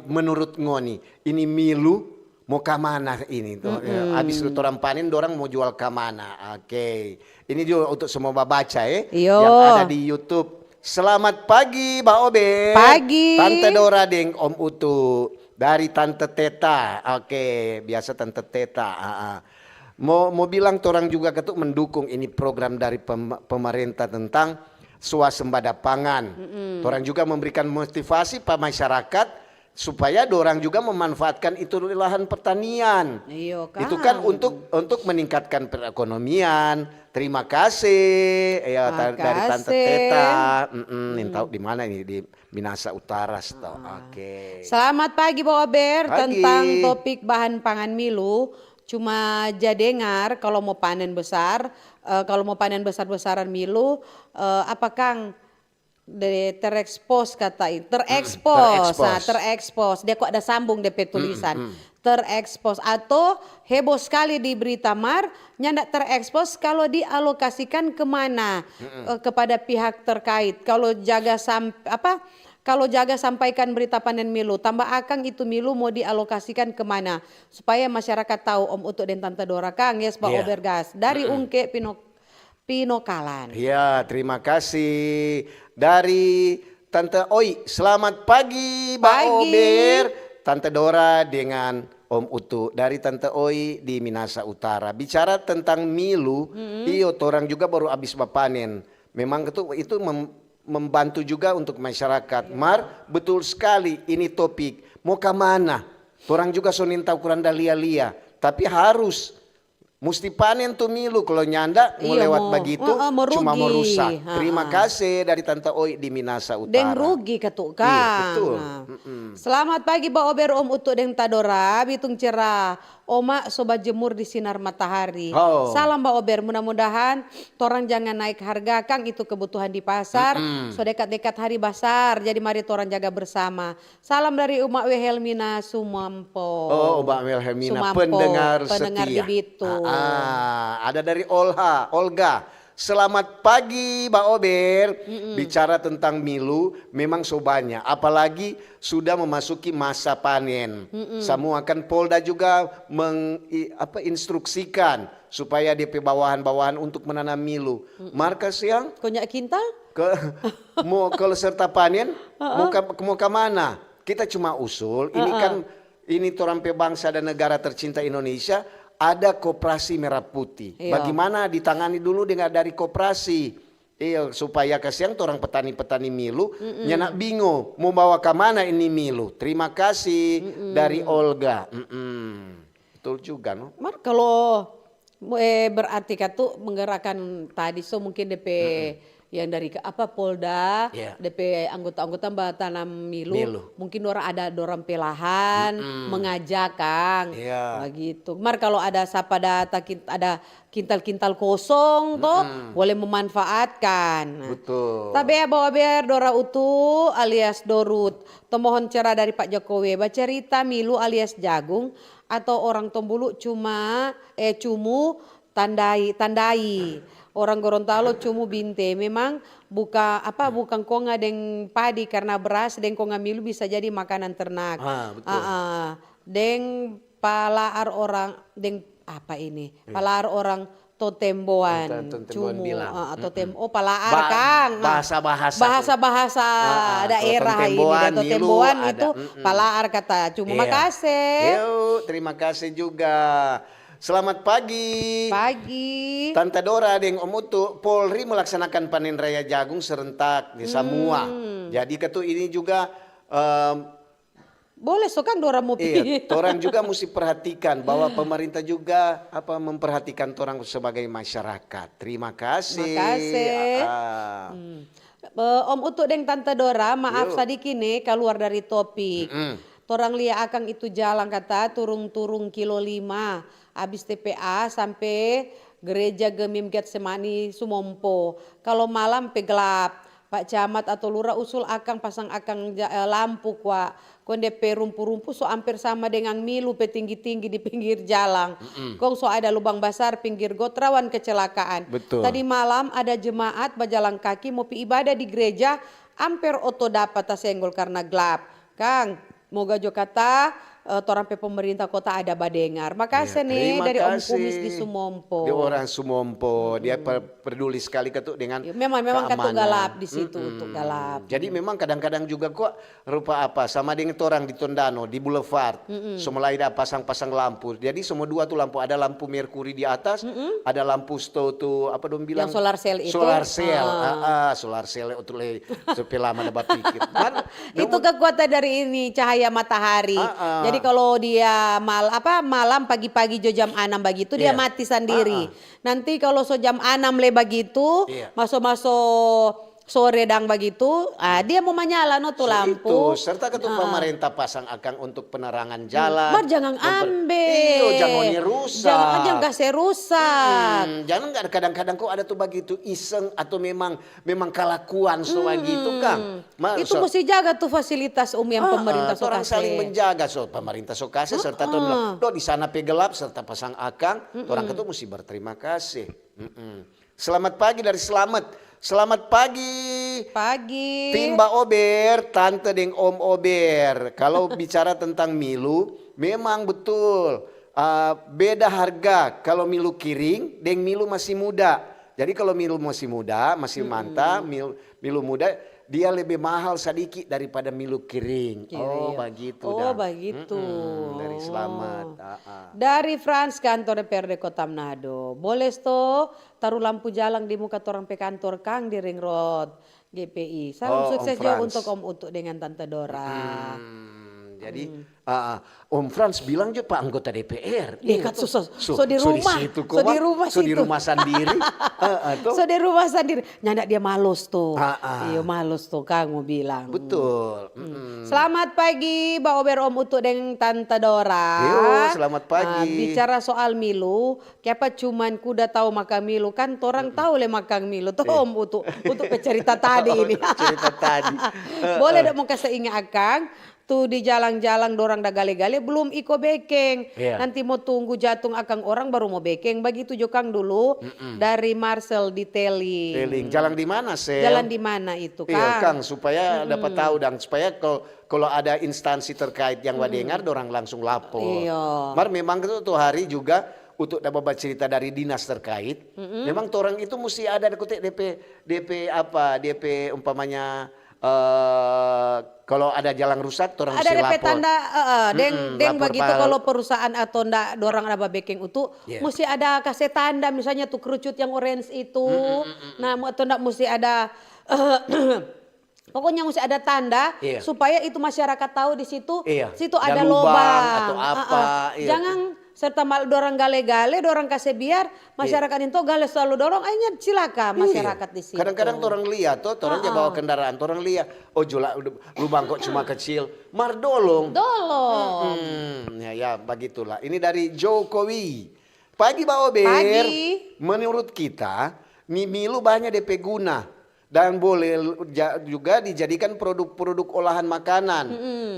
menurut ngoni ini milu mau ke mana ini tuh? Habis lu orang panen, dorang mau jual ke mana? Oke. Ini juga untuk semua baca Iyo. yang ada di YouTube. Selamat pagi, Mbak Obe. Pagi. Tante Dora deng Om Utu dari Tante Teta. Oke, biasa Tante Teta. Mau bilang orang juga ketuk mendukung ini program dari pemerintah tentang swasembada pangan. Orang juga memberikan motivasi pada masyarakat supaya dorang juga memanfaatkan itu lahan pertanian. Iyo, Itu kan untuk meningkatkan perekonomian. Terima kasih ya dari Tante Teta. Tahu di mana ini di Minasa Utara Oke. Selamat pagi Pak Ober, Pagi. tentang topik bahan pangan milu. Cuma dengar kalau mau panen besar, kalau mau panen besar-besaran milu, apa Kang? Terekspos kata itu, terekspos. Dia kok ada sambung DP tulisan, terekspos atau heboh sekali di berita Mar, nyandak terekspos kalau dialokasikan kemana kepada pihak terkait. Kalau jaga sampaikan berita panen milu, tambah akang itu milu mau dialokasikan kemana supaya masyarakat tahu Om Utuk dan Tante Dora Kang yes Pak Obergas dari Ungke Pinokalan. Ya, terima kasih dari Tante Oi. Selamat pagi, Mbak Ober. Tante Dora dengan Om Utu dari Tante Oi di Minasa Utara. Bicara tentang milu, orang juga baru habis panen. Memang itu membantu juga untuk masyarakat. Mar, betul sekali ini topik. Mau ke mana? Orang juga sonin tahu kurang lia-lia. Tapi harus mesti panen tuh milu, kalau nyanda mau lewat begitu cuma mau rusak. Terima kasih dari Tante Oi di Minasa Utara. Deng rugi ketukang. Iya, betul. Selamat pagi Pak Ober Om Utuk deng Tadora, bitung cerah. Oma sobat jemur di sinar matahari. Salam Mbak Ober, mudah-mudahan torang jangan naik harga Kang, itu kebutuhan di pasar. So dekat-dekat hari basar, jadi mari torang jaga bersama. Salam dari Uma Wilhelmina Sumampo. Oh, Mbak Wilhelmina, pendengar setia. Di Bitung. Ada dari Olga. Selamat pagi Mbak Ober. Bicara tentang milu memang so banyak, apalagi sudah memasuki masa panen. Semua kan Polda juga instruksikan supaya DP bawahan-bawahan untuk menanam milu. Markas yang konyak kintal mau kalau serta panen mau ke mana? Kita cuma usul, ini kan ini torampe bangsa dan negara tercinta Indonesia. Ada koperasi merah putih. Bagaimana ditangani dulu dengan dari koperasi. Supaya kasihan orang petani-petani milu nyanak bingung mau bawa ke mana ini milu. Terima kasih dari Olga. Betul juga no. Mar kalau berarti katu menggerakkan tadi so mungkin DP yang dari Polda, Iya. DP anggota-anggota Mbak Tanam Milu. Mungkin dorang pelahan, mengajak Kang, Iya. begitu. Mar kalau ada ada kintal-kintal kosong toh, boleh memanfaatkan. Betul. Tapi ya bawa biar Dora Utu alias Dorut, mohon cerah dari Pak Jokowi, bercerita Milu alias jagung atau orang Tombulu cumu tandai. Orang Gorontalo cumu binte. Memang bukan konga deng padi karena beras deng konga Milu bisa jadi makanan ternak. Betul. Deng palaar orang deng palaar orang totemboan cumu palaar Kang. Bahasa daerah ini totemboan itu palaar kata cumu. Makasih. Terima kasih juga. Selamat pagi. Pagi. Tante Dora deng Om Utu, Polri melaksanakan panen raya jagung serentak di Samua. Jadi ini juga boleh kan Dora mau pilih. Orang juga mesti perhatikan bahwa pemerintah juga memperhatikan orang sebagai masyarakat. Terima kasih. Om Utu deng Tante Dora, maaf sedikit nih keluar dari topik. Torang lihat akan itu jalan kata turung-turung kilo 5. Habis TPA sampai gereja Gemim Getsemani Sumompo. Kalau malam gelap, Pak Camat atau Lurah usul akang pasang lampu kuat. DP rumpu-rumpu so hampir sama dengan Milu tinggi-tinggi di pinggir jalan. Kong so ada lubang besar pinggir got rawan kecelakaan. Betul. Tadi malam ada jemaat berjalan kaki mau ibadah di gereja, hampir oto dapat tasenggol karena gelap. Kang, moga jo kata orang pemerintah kota ada badengar. Makasih nih dari Om Kumis di Sumompo. Dia orang Sumompo, dia peduli sekali ketuk dengan memang ketuk galap di situ untuk galap. Jadi memang kadang-kadang juga kok rupa sama dengan orang di Tondano di Boulevard. Mulai ada pasang-pasang lampu. Jadi semua dua tuh lampu, ada lampu merkuri di atas, ada lampu tuh apa dong bilang? Yang solar cell itu. Solar cell. Solar cell untuk sepelama dapat pikir. Itu kekuatan dari ini cahaya matahari. Jadi kalau dia malam pagi-pagi jam 6 begitu dia mati sendiri. Nanti kalau jam 6 begitu masuk-masuk sore dang begitu, dia mau menyala tuh lampu. Itu, serta pemerintah pasang akang untuk penerangan jalan. Mar jangan ambil. Jangan rusak. Jangan kasih rusak. Jangan kadang-kadang kok ada tuh begitu iseng atau memang kelakuan begitu Kang. Itu mesti jaga tuh fasilitas yang pemerintah so orang saling menjaga pemerintah so kasih serta tuh di sana gelap serta pasang akang. Orang itu mesti berterima kasih. Selamat pagi dari Selamat pagi. Pagi. Tim Mbak Ober, Tante deng Om Ober. Kalau bicara tentang Milu, memang betul. Beda harga kalau Milu kiring deng Milu masih muda. Jadi kalau Milu masih muda, masih mantap, Milu muda, dia lebih mahal sedikit daripada Milu kiring. Begitu. Begitu. Dari Selamat. Dari Frans kantor DPRD Kota Manado. Boleh taruh lampu jalan di muka orang kantor Kang di Ring Road GPI. Salam sukses juga untuk Om Utu dengan Tante Dora. Jadi Om Frans bilang juga Pak anggota DPR. Kan di rumah. Di rumah sendiri. Di rumah sendiri. Nyandak dia malus tuh. Iya malus tuh Kang mau bilang. Betul. Selamat pagi Mbak Ober Om Utu dengan Tante Dora. Selamat pagi. Bicara soal Milu, kenapa cuman kuda tahu makan Milu kan orang tahu le makan Milu tuh Om Utu untuk cerita tadi ini. Cerita tadi. Boleh dong mau kasih ingat Kang. Tuh di jalan-jalan dorang dah gale-gale belum iko bekeng. Nanti mau tunggu jatung akang orang baru mau bekeng. Begitu Jokang dulu dari Marcel di Teling. Jalan di mana Sel? Jalan di mana itu Kang? Iya Kang supaya dapat tahu dan supaya kalau ada instansi terkait yang dengar dorang langsung lapor. Mar memang itu tuh hari juga untuk dapat cerita dari dinas terkait. Memang orang itu mesti ada DP umpamanya kalau ada jalan rusak, orang mesti lapor. Ada tanda, deng begitu kalau perusahaan atau ndak dorang ada baking itu, mesti ada kasih tanda misalnya tuh kerucut yang orange itu, nah atau ndak mesti ada, pokoknya mesti ada tanda supaya itu masyarakat tahu di situ, situ ada lubang atau apa. serta dorang gale-gale, dorang kasih biar masyarakat itu gale selalu dorong, akhirnya cilaka masyarakat di sini. Kadang-kadang orang lihat tuh, orang bawa kendaraan, orang lihat, oh jula lubang kok cuma kecil, mar dolong. Ya begitulah. Ini dari Jokowi. Pagi Mbak Ober. Pagi. Menurut kita, milu banyak DP guna. Dan boleh juga dijadikan produk-produk olahan makanan.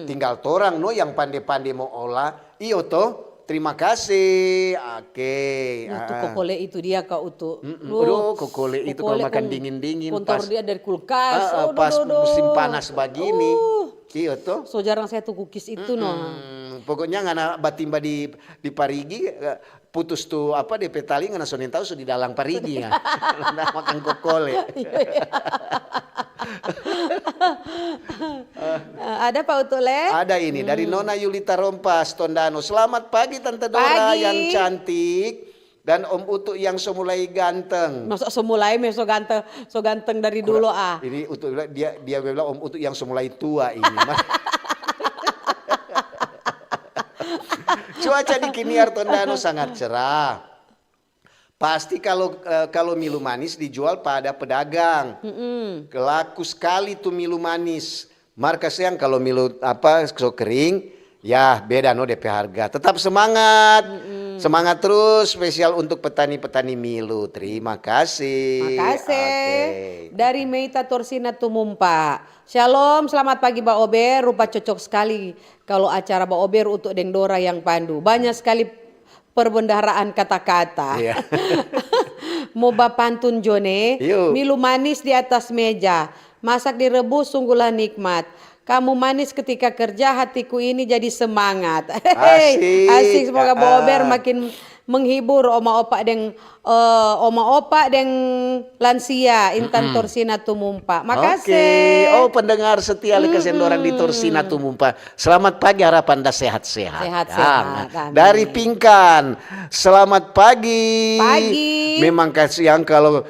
Tinggal torang yang pandai-pandai mau olah. Iyo toh. Terima kasih. Oke. Itu kokole itu dia Kak Utu. Kokole itu kalau makan dingin-dingin. Kontor dia dari kulkas. Pas musim panas begini. Iya toh. So jarang saya tuh cookies itu Pokoknya ngana batimba di Parigi putus tuh apa DP tali ngana sonin tahu di dalang Parigi ya. Makan kokole. Ada Pak Utule? Ada ini dari Nona Yulita Rompas Tondano. Selamat pagi Tante Dora yang cantik dan Om Utu yang semulai ganteng. Masa semulai so ganteng dari dulu Ini Utu dia bilang Om Utu yang semulai tua ini. Cuaca di Kiniar Tondano sangat cerah. Pasti kalau milu manis dijual pada pedagang. Laku sekali tuh milu manis. Markas yang kalau milu so kering, ya beda DP harga. Tetap semangat. Semangat terus spesial untuk petani-petani milu. Terima kasih. Terima kasih. Dari Meita Torsina Tumumpa. Shalom, selamat pagi Mbak Ober. Rupa cocok sekali kalau acara Mbak Ober untuk Deng Dora yang pandu. Banyak sekali perbendaharaan kata-kata. Iya. Moba pantun Jone, milu manis di atas meja, masak direbus sungguhlah nikmat. Kamu manis ketika kerja, hatiku ini jadi semangat. Asik. Semoga Bober makin menghibur oma opa deng lansia Intan Torsina Tumumpa. Makasih. Oh pendengar setia Kesendoran di Torsina Tumumpa. Selamat pagi, harapan dah sehat-sehat. Sehat-sehat. Dari Pingkan. Selamat pagi. Pagi. Memang kasihan kalau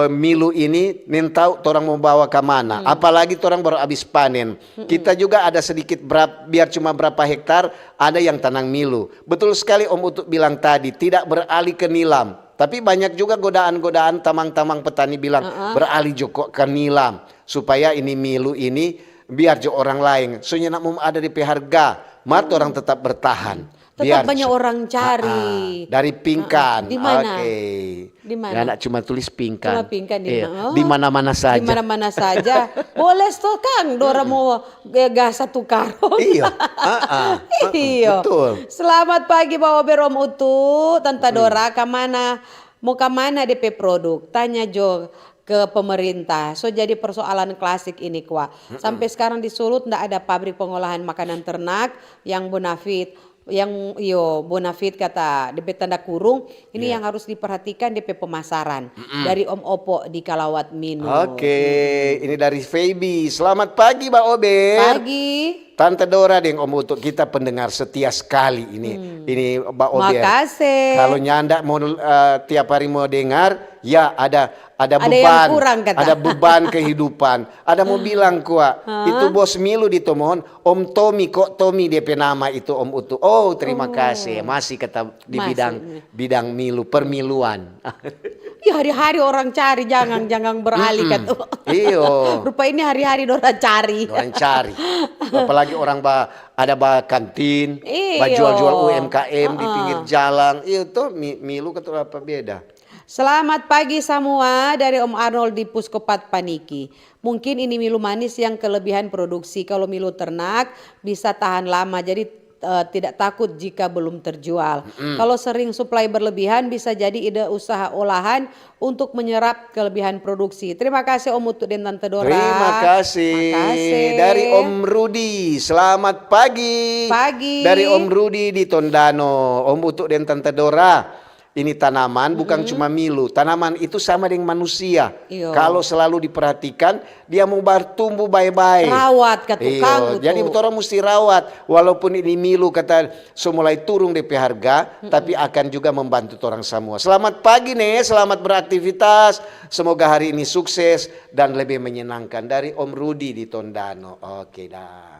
milu ini tahu orang mau bawa ke mana. Apalagi orang baru habis panen. Kita juga ada sedikit biar cuma berapa hektar ada yang tanam milu. Betul sekali Om Utut bilang tadi, tidak beralih ke nilam. Tapi banyak juga godaan-godaan tamang-tamang petani bilang beralih joko ke nilam. Supaya ini milu ini biar jo orang lain. Soalnya nak mau ada di harga, mat orang tetap bertahan. Tetap banyak orang cari. Dari Pingkan. Di mana? Di mana? Anak cuma tulis Pingkan. Cuma Pingkan di mana? Di mana-mana saja. Di mana-mana saja. Boleh tuh Kang, Dora mau gas satu karung. Iya. Iya. Betul. Selamat pagi Bawa Berom Utu, Tante Dora, mau ke mana DP produk? Tanya Jo ke pemerintah. So jadi persoalan klasik ini kuah. Sampai sekarang di Sulut ndak ada pabrik pengolahan makanan ternak yang bonafit. Yang bonafit kata DP tanda kurung ini yang harus diperhatikan DP pemasaran dari Om Opo di Kalawat Minu. Ini dari Feby. Selamat pagi Mbak Ober. Pagi. Tante Dora deng Om Utu, kita pendengar setia sekali ini Mbak Ober. Makasih. Kalau nyanda mau tiap hari mau dengar, ya ada beban, yang kurang, kata. Ada beban kehidupan. Ada mau bilang itu bos milu ditomohon Om Tommy, kok Tommy DP nama itu Om Utu. Oh terima kasih, masih kata di bidang milu, permiluan. Ya hari-hari orang cari, jangan beralih kata. Iyo. Rupa ini hari-hari orang cari. Orang cari. Apalagi orang ada kantin, jual-jual UMKM di pinggir jalan. Itu milu kata apa beda. Selamat pagi semua dari Om Arnold di Puskopat Paniki. Mungkin ini milu manis yang kelebihan produksi. Kalau milu ternak bisa tahan lama, jadi tidak takut jika belum terjual. Kalau sering suplai berlebihan bisa jadi ide usaha olahan untuk menyerap kelebihan produksi. Terima kasih Om Utu dan Tante Dora. Terima kasih. Dari Om Rudi. Selamat pagi. Pagi. Dari Om Rudi di Tondano. Om Utu dan Tante Dora. ini tanaman bukan cuma milu. Tanaman itu sama dengan manusia. Iyo. Kalau selalu diperhatikan, dia mau bertumbuh baik-baik. Rawat ke tukang. Jadi orang mesti rawat. Walaupun ini milu kata mulai turun DP harga, tapi akan juga membantu orang semua. Selamat pagi nih, selamat beraktivitas. Semoga hari ini sukses dan lebih menyenangkan. Dari Om Rudi di Tondano. Oke dah.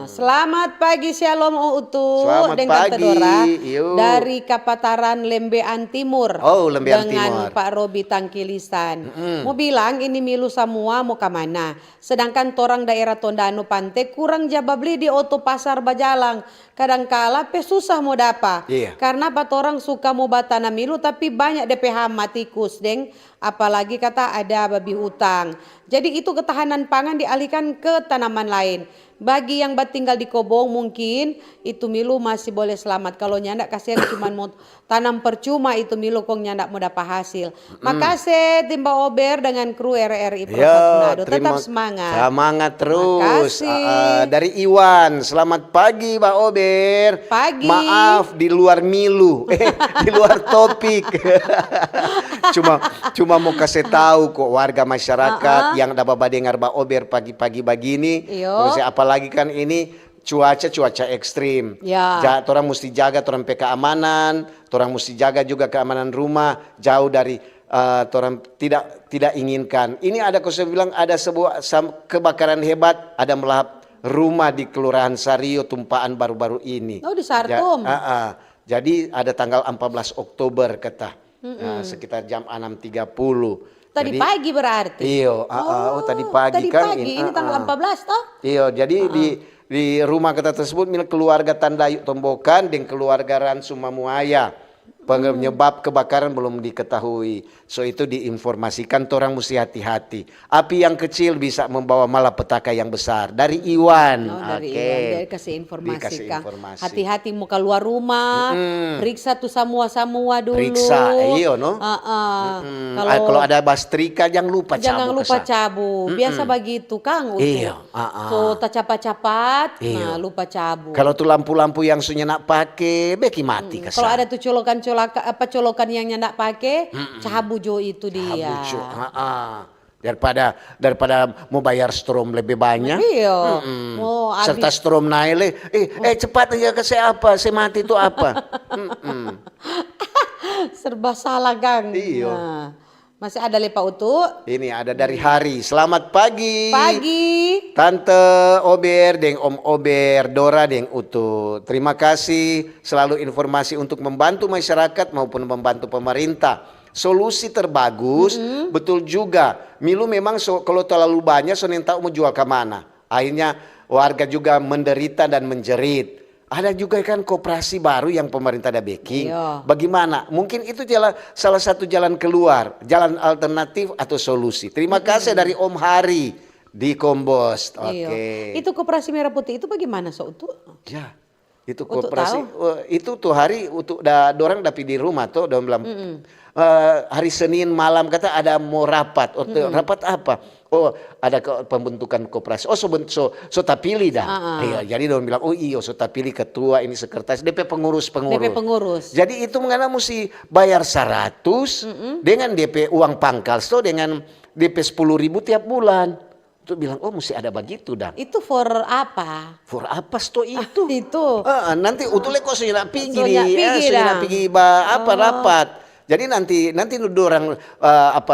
Selamat pagi Shalom Utu Selamat dengan pagi. Tedora Yuk. dari Kapataran Lembean Timur. Oh, Lembean dengan Timur. Pak Robi Tangkilisan. Mau bilang ini milu semua mau ke mana? Sedangkan torang daerah Tondano Pantai kurang jaba beli di Oto Pasar Bajalang. Kadangkala susah mau dapat. Iya. Karena pak orang suka mau batana milu tapi banyak DP hama tikus deng. Apalagi kata ada babi hutan. Jadi itu ketahanan pangan dialihkan ke tanaman lain. Bagi yang tinggal di Kobong mungkin itu milu masih boleh selamat. Kalau nyandak kasihan cuma mau tanam percuma itu milu kong nyandak mau dapat hasil. Makasih Timba Ober dengan kru RRI Pro Manado. Tetap semangat. Semangat terus. Makasih. Dari Iwan, selamat pagi Mbak Ober. Pagi. Maaf di luar milu, di luar topik. cuma mau kasih tahu kok warga masyarakat yang dapat dengar Mbak Ober pagi-pagi begini. Terus apalagi kan ini cuaca ekstrim. Ya. Orang mesti jaga orang keamanan, orang mesti jaga juga keamanan rumah jauh dari orang tidak inginkan. Ini ada saya bilang ada sebuah kebakaran hebat, ada melahap rumah di Kelurahan Sario tumpahan baru-baru ini. Oh di Sartum. Jadi ada tanggal 14 Oktober kata. Sekitar jam 6.30. Tadi pagi berarti. Iya, tadi pagi tadi kan. Pagi ini tanggal 14 toh? Iya, jadi di rumah kata tersebut milik keluarga Tandayuk Tombokan dan keluarga Ransumamuaya. Penyebab kebakaran belum diketahui. So itu diinformasikan, orang mesti hati-hati. Api yang kecil bisa membawa malapetaka yang besar. Dari Iwan. Dari Iwan, dia kasih informasi. Dikasih informasi. Hati-hati mau keluar rumah, periksa tuh semua dulu. Periksa, iya no. Kalau ada bastrika jangan lupa cabu. Biasa begitu Kang. Iya. So tak capat-capat, lupa cabu. Kalau tuh lampu-lampu yang sunyenak pakai, beki mati kesan. Kalau ada tuh colokan yang nyandak pakai, cabu jo itu dia. Daripada mau bayar strom lebih banyak. Iya. Serta strom naik cepat aja ke saya apa, saya mati itu apa. Serba salah Gang. Iya. Masih ada Pak Utu? Ini ada dari Hari. Selamat pagi. Pagi. Tante Ober deng Om Ober, Dora deng Utu. Terima kasih selalu informasi untuk membantu masyarakat maupun membantu pemerintah. Solusi terbagus, betul juga. Milu memang kalau terlalu banyak soalnya tahu mau jual ke mana. Akhirnya warga juga menderita dan menjerit. Ada juga kan koperasi baru yang pemerintah ada backing. Bagaimana? Mungkin itu salah satu jalan keluar, jalan alternatif atau solusi. Terima kasih dari Om Hari di Kombos. Oke. Itu koperasi Merah Putih itu bagaimana Utu? Ya. Itu koperasi itu tuh Hari untuk dorang dapat di rumah tuh dorang bilang hari Senin malam kata ada mau rapat. Rapat apa? Oh, ada pembentukan koperasi. Oh, so tapili dah. Iya, jadi dorang bilang, oh iya, so tapili ketua ini sekretaris, DP pengurus. Jadi itu mengana mesti bayar 100 dengan DP uang pangkal, so dengan DP 10.000 tiap bulan. Itu bilang, oh mesti ada begitu dah. Itu for apa? For apa sto itu? Itu. Nanti utule kok sudah pergi rapat. Jadi nanti orang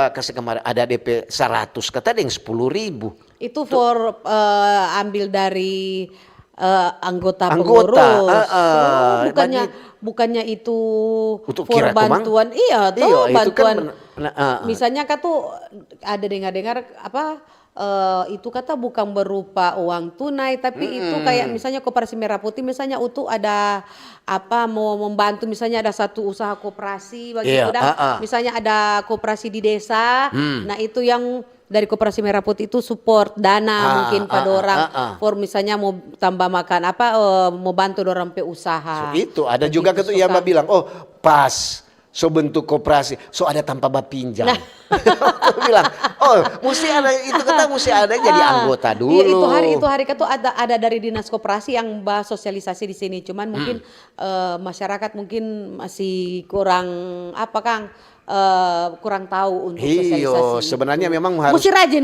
kasih kemarin ada DP 100 kata ada yang 10.000. Itu for ambil dari anggota pengurus. Bukannya itu untuk for bantuan. Iya, tuh bantuan. Misalnya kan tuh ada dengar-dengar itu kata bukan berupa uang tunai tapi itu kayak misalnya koperasi Merah Putih misalnya Utu ada mau membantu misalnya ada satu usaha koperasi begitu misalnya ada koperasi di desa nah itu yang dari koperasi Merah Putih itu support dana mungkin pada orang for misalnya mau tambah makan mau bantu orang pe usaha. So, itu ada juga gitu yang bilang pas so bentuk koperasi, so ada tanpa pinjam. Aku bilang, Oh, mesti ada itu kata mesti ada jadi anggota dulu. Iya, itu hari itu ada dari dinas koperasi yang bahas sosialisasi di sini. Cuman mungkin masyarakat mungkin masih kurang apa Kang? Kurang tahu untuk sosialisasi. Sebenarnya memang harus mesti rajin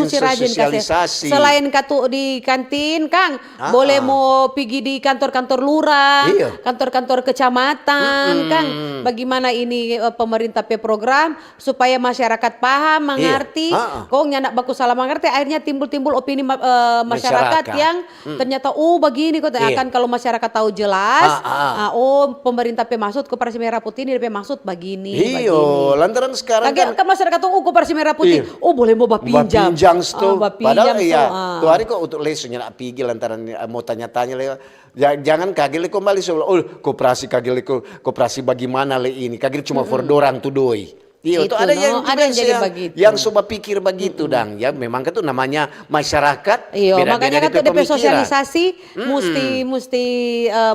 sosialisasi. Selain katu di kantin, Kang, boleh mau pergi di kantor-kantor lurah, kantor-kantor kecamatan, Kang. Bagaimana ini pemerintah program supaya masyarakat paham, mengerti. Kok nyanak baku salah mengerti, akhirnya timbul opini masyarakat yang ternyata begini kok akan kalau masyarakat tahu jelas, pemerintah maksud Koperasi Merah Putih ini maksud begini. Lantaran sekarang kan masyarakat tuh Koperasi Merah Putih, boleh mau pinjam. Padahal tuh hari kok untuk lesunya nak pigi lantaran mau tanya-tanya le. Jangan kagil kembali koperasi kagil koperasi bagaimana le ini kagil cuma for dorang tuh doi. Iya, itu ada yang jadi begitu. Yang coba pikir begitu dang. Ya memang itu namanya masyarakat. Iya, makanya kan DP sosialisasi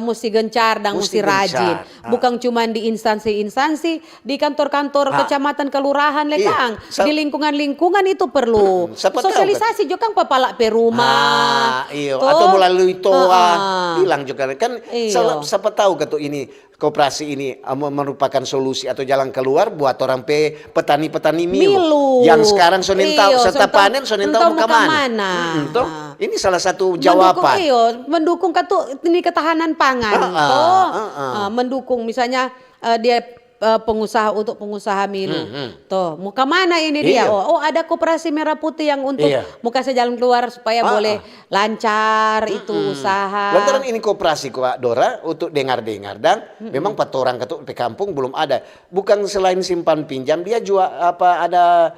mesti gencar dan mesti rajin. Bukan cuma di instansi-instansi, di kantor-kantor kecamatan kelurahan Kang. Di lingkungan-lingkungan itu perlu. Sosialisasi juga kan papalak pe rumah. Atau melalui toa. Bilang juga kan siapa tahu gitu ini koperasi ini merupakan solusi atau jalan keluar buat orang petani-petani milu. Yang sekarang sonen tahu serta panen sonen tahu mau kemana. Ini salah satu jawaban. Mendukung ini ketahanan pangan. Mendukung misalnya dia pengusaha milu. Mau kemana ini dia? Ada Koperasi Merah Putih yang untuk mau kasih jalan keluar supaya boleh lancar itu usaha. Lantaran ini koperasi kok Dora untuk dengar-dengar dan memang patorang ketuk di kampung belum ada. Bukan selain simpan pinjam dia jual ada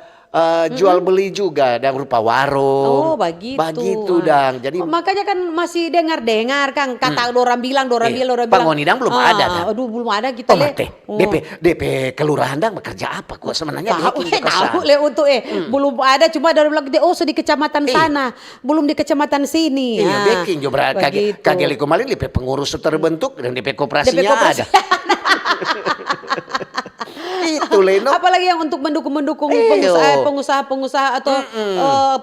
jual beli juga dan rupa warung. Begitu dang. Jadi makanya kan masih dengar Kang kata orang bilang. Pangonidang belum ada. Belum ada kita DP kelurahan dang bekerja apa kok sebenarnya tahu untuk belum ada cuma dari bilang di kecamatan sana, belum di kecamatan sini. Baking juga kageli kemarin DP pengurus terbentuk dan DP koperasinya ada. Itu Leno. Apalagi yang untuk mendukung pengusaha-pengusaha atau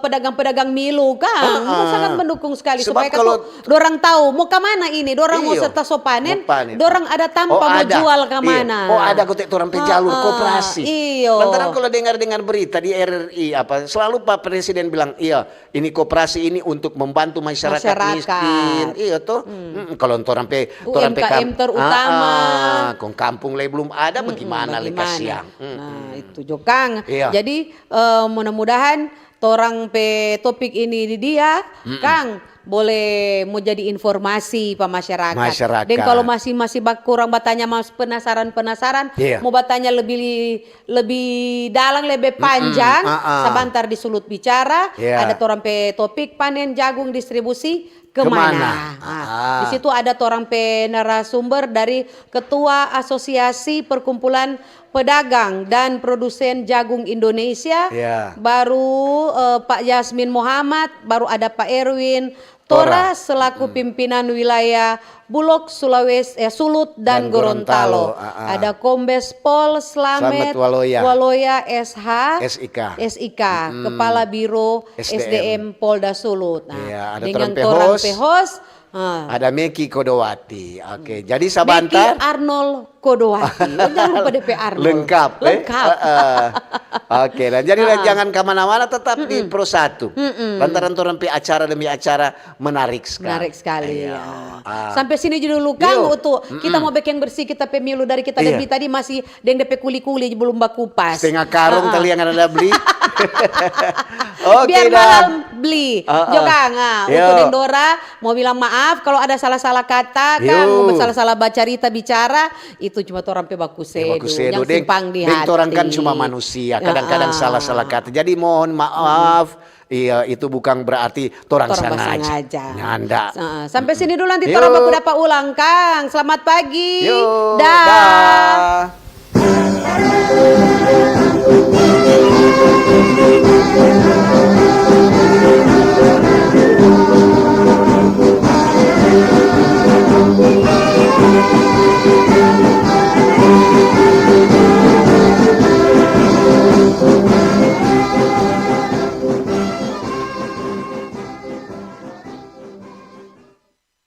pedagang-pedagang milu Kang. Sangat mendukung sekali supaya kalau dorang tahu mau kemana ini, dorang mau serta panen, dorang ada tanpa mau jual kemana. Ada kotek orang jalur koperasi. Lantaran kalau dengar berita di RRI selalu Pak Presiden bilang ini koperasi ini untuk membantu masyarakat miskin. Kalau orang UMKM terutama. Kong kampung belum ada bagaimana siang. Itu juga Kang. Jadi mudah-mudahan torang topik ini di dia Kang boleh mau jadi informasi pak masyarakat. Dan kalau masih kurang bertanya penasaran mau bertanya lebih dalam lebih panjang sebentar di Sulut Bicara ada torang topik panen jagung distribusi kemana? Di situ ada torang narasumber dari Ketua Asosiasi Perkumpulan Pedagang dan Produsen Jagung Indonesia, baru Pak Yasmin Muhammad, baru ada Pak Erwin Tora selaku pimpinan wilayah Bulog Sulut dan Gorontalo. Ada Kombes Pol Slamet Waloya SIK, Kepala Biro SDM Polda Sulut. Ada dengan Torang Pehos. Ada Meki Kodowati. Oke, jadi sebentar. Meki Arnold Kodowati. Jangan lupa DP Arnold. Lengkap. Oke, dan jadi jangan kemana-mana, tetap di Pro 1. Lantaran orang acara demi acara menarik sekali. Sampai sini dulu Kang, untuk kita mau bikin bersih kita pemilu dari kita dari tadi masih deng DP kuli-kuli belum bakupas. Setengah karung tali yang ada beli. Biar malam beli. Jokang, untuk Deng Dora mau bilang maaf kalau ada salah-salah kata kan, mau salah-salah baca cerita bicara itu cuma orang baku sedo yang simpang di hati. Orang kan cuma manusia, kadang-kadang salah-salah kata. Jadi mohon maaf. Itu bukan berarti torang sengaja. Nyanda. Sampai sini dulu nanti torang baku dapat ulang Kang. Selamat pagi. Dah.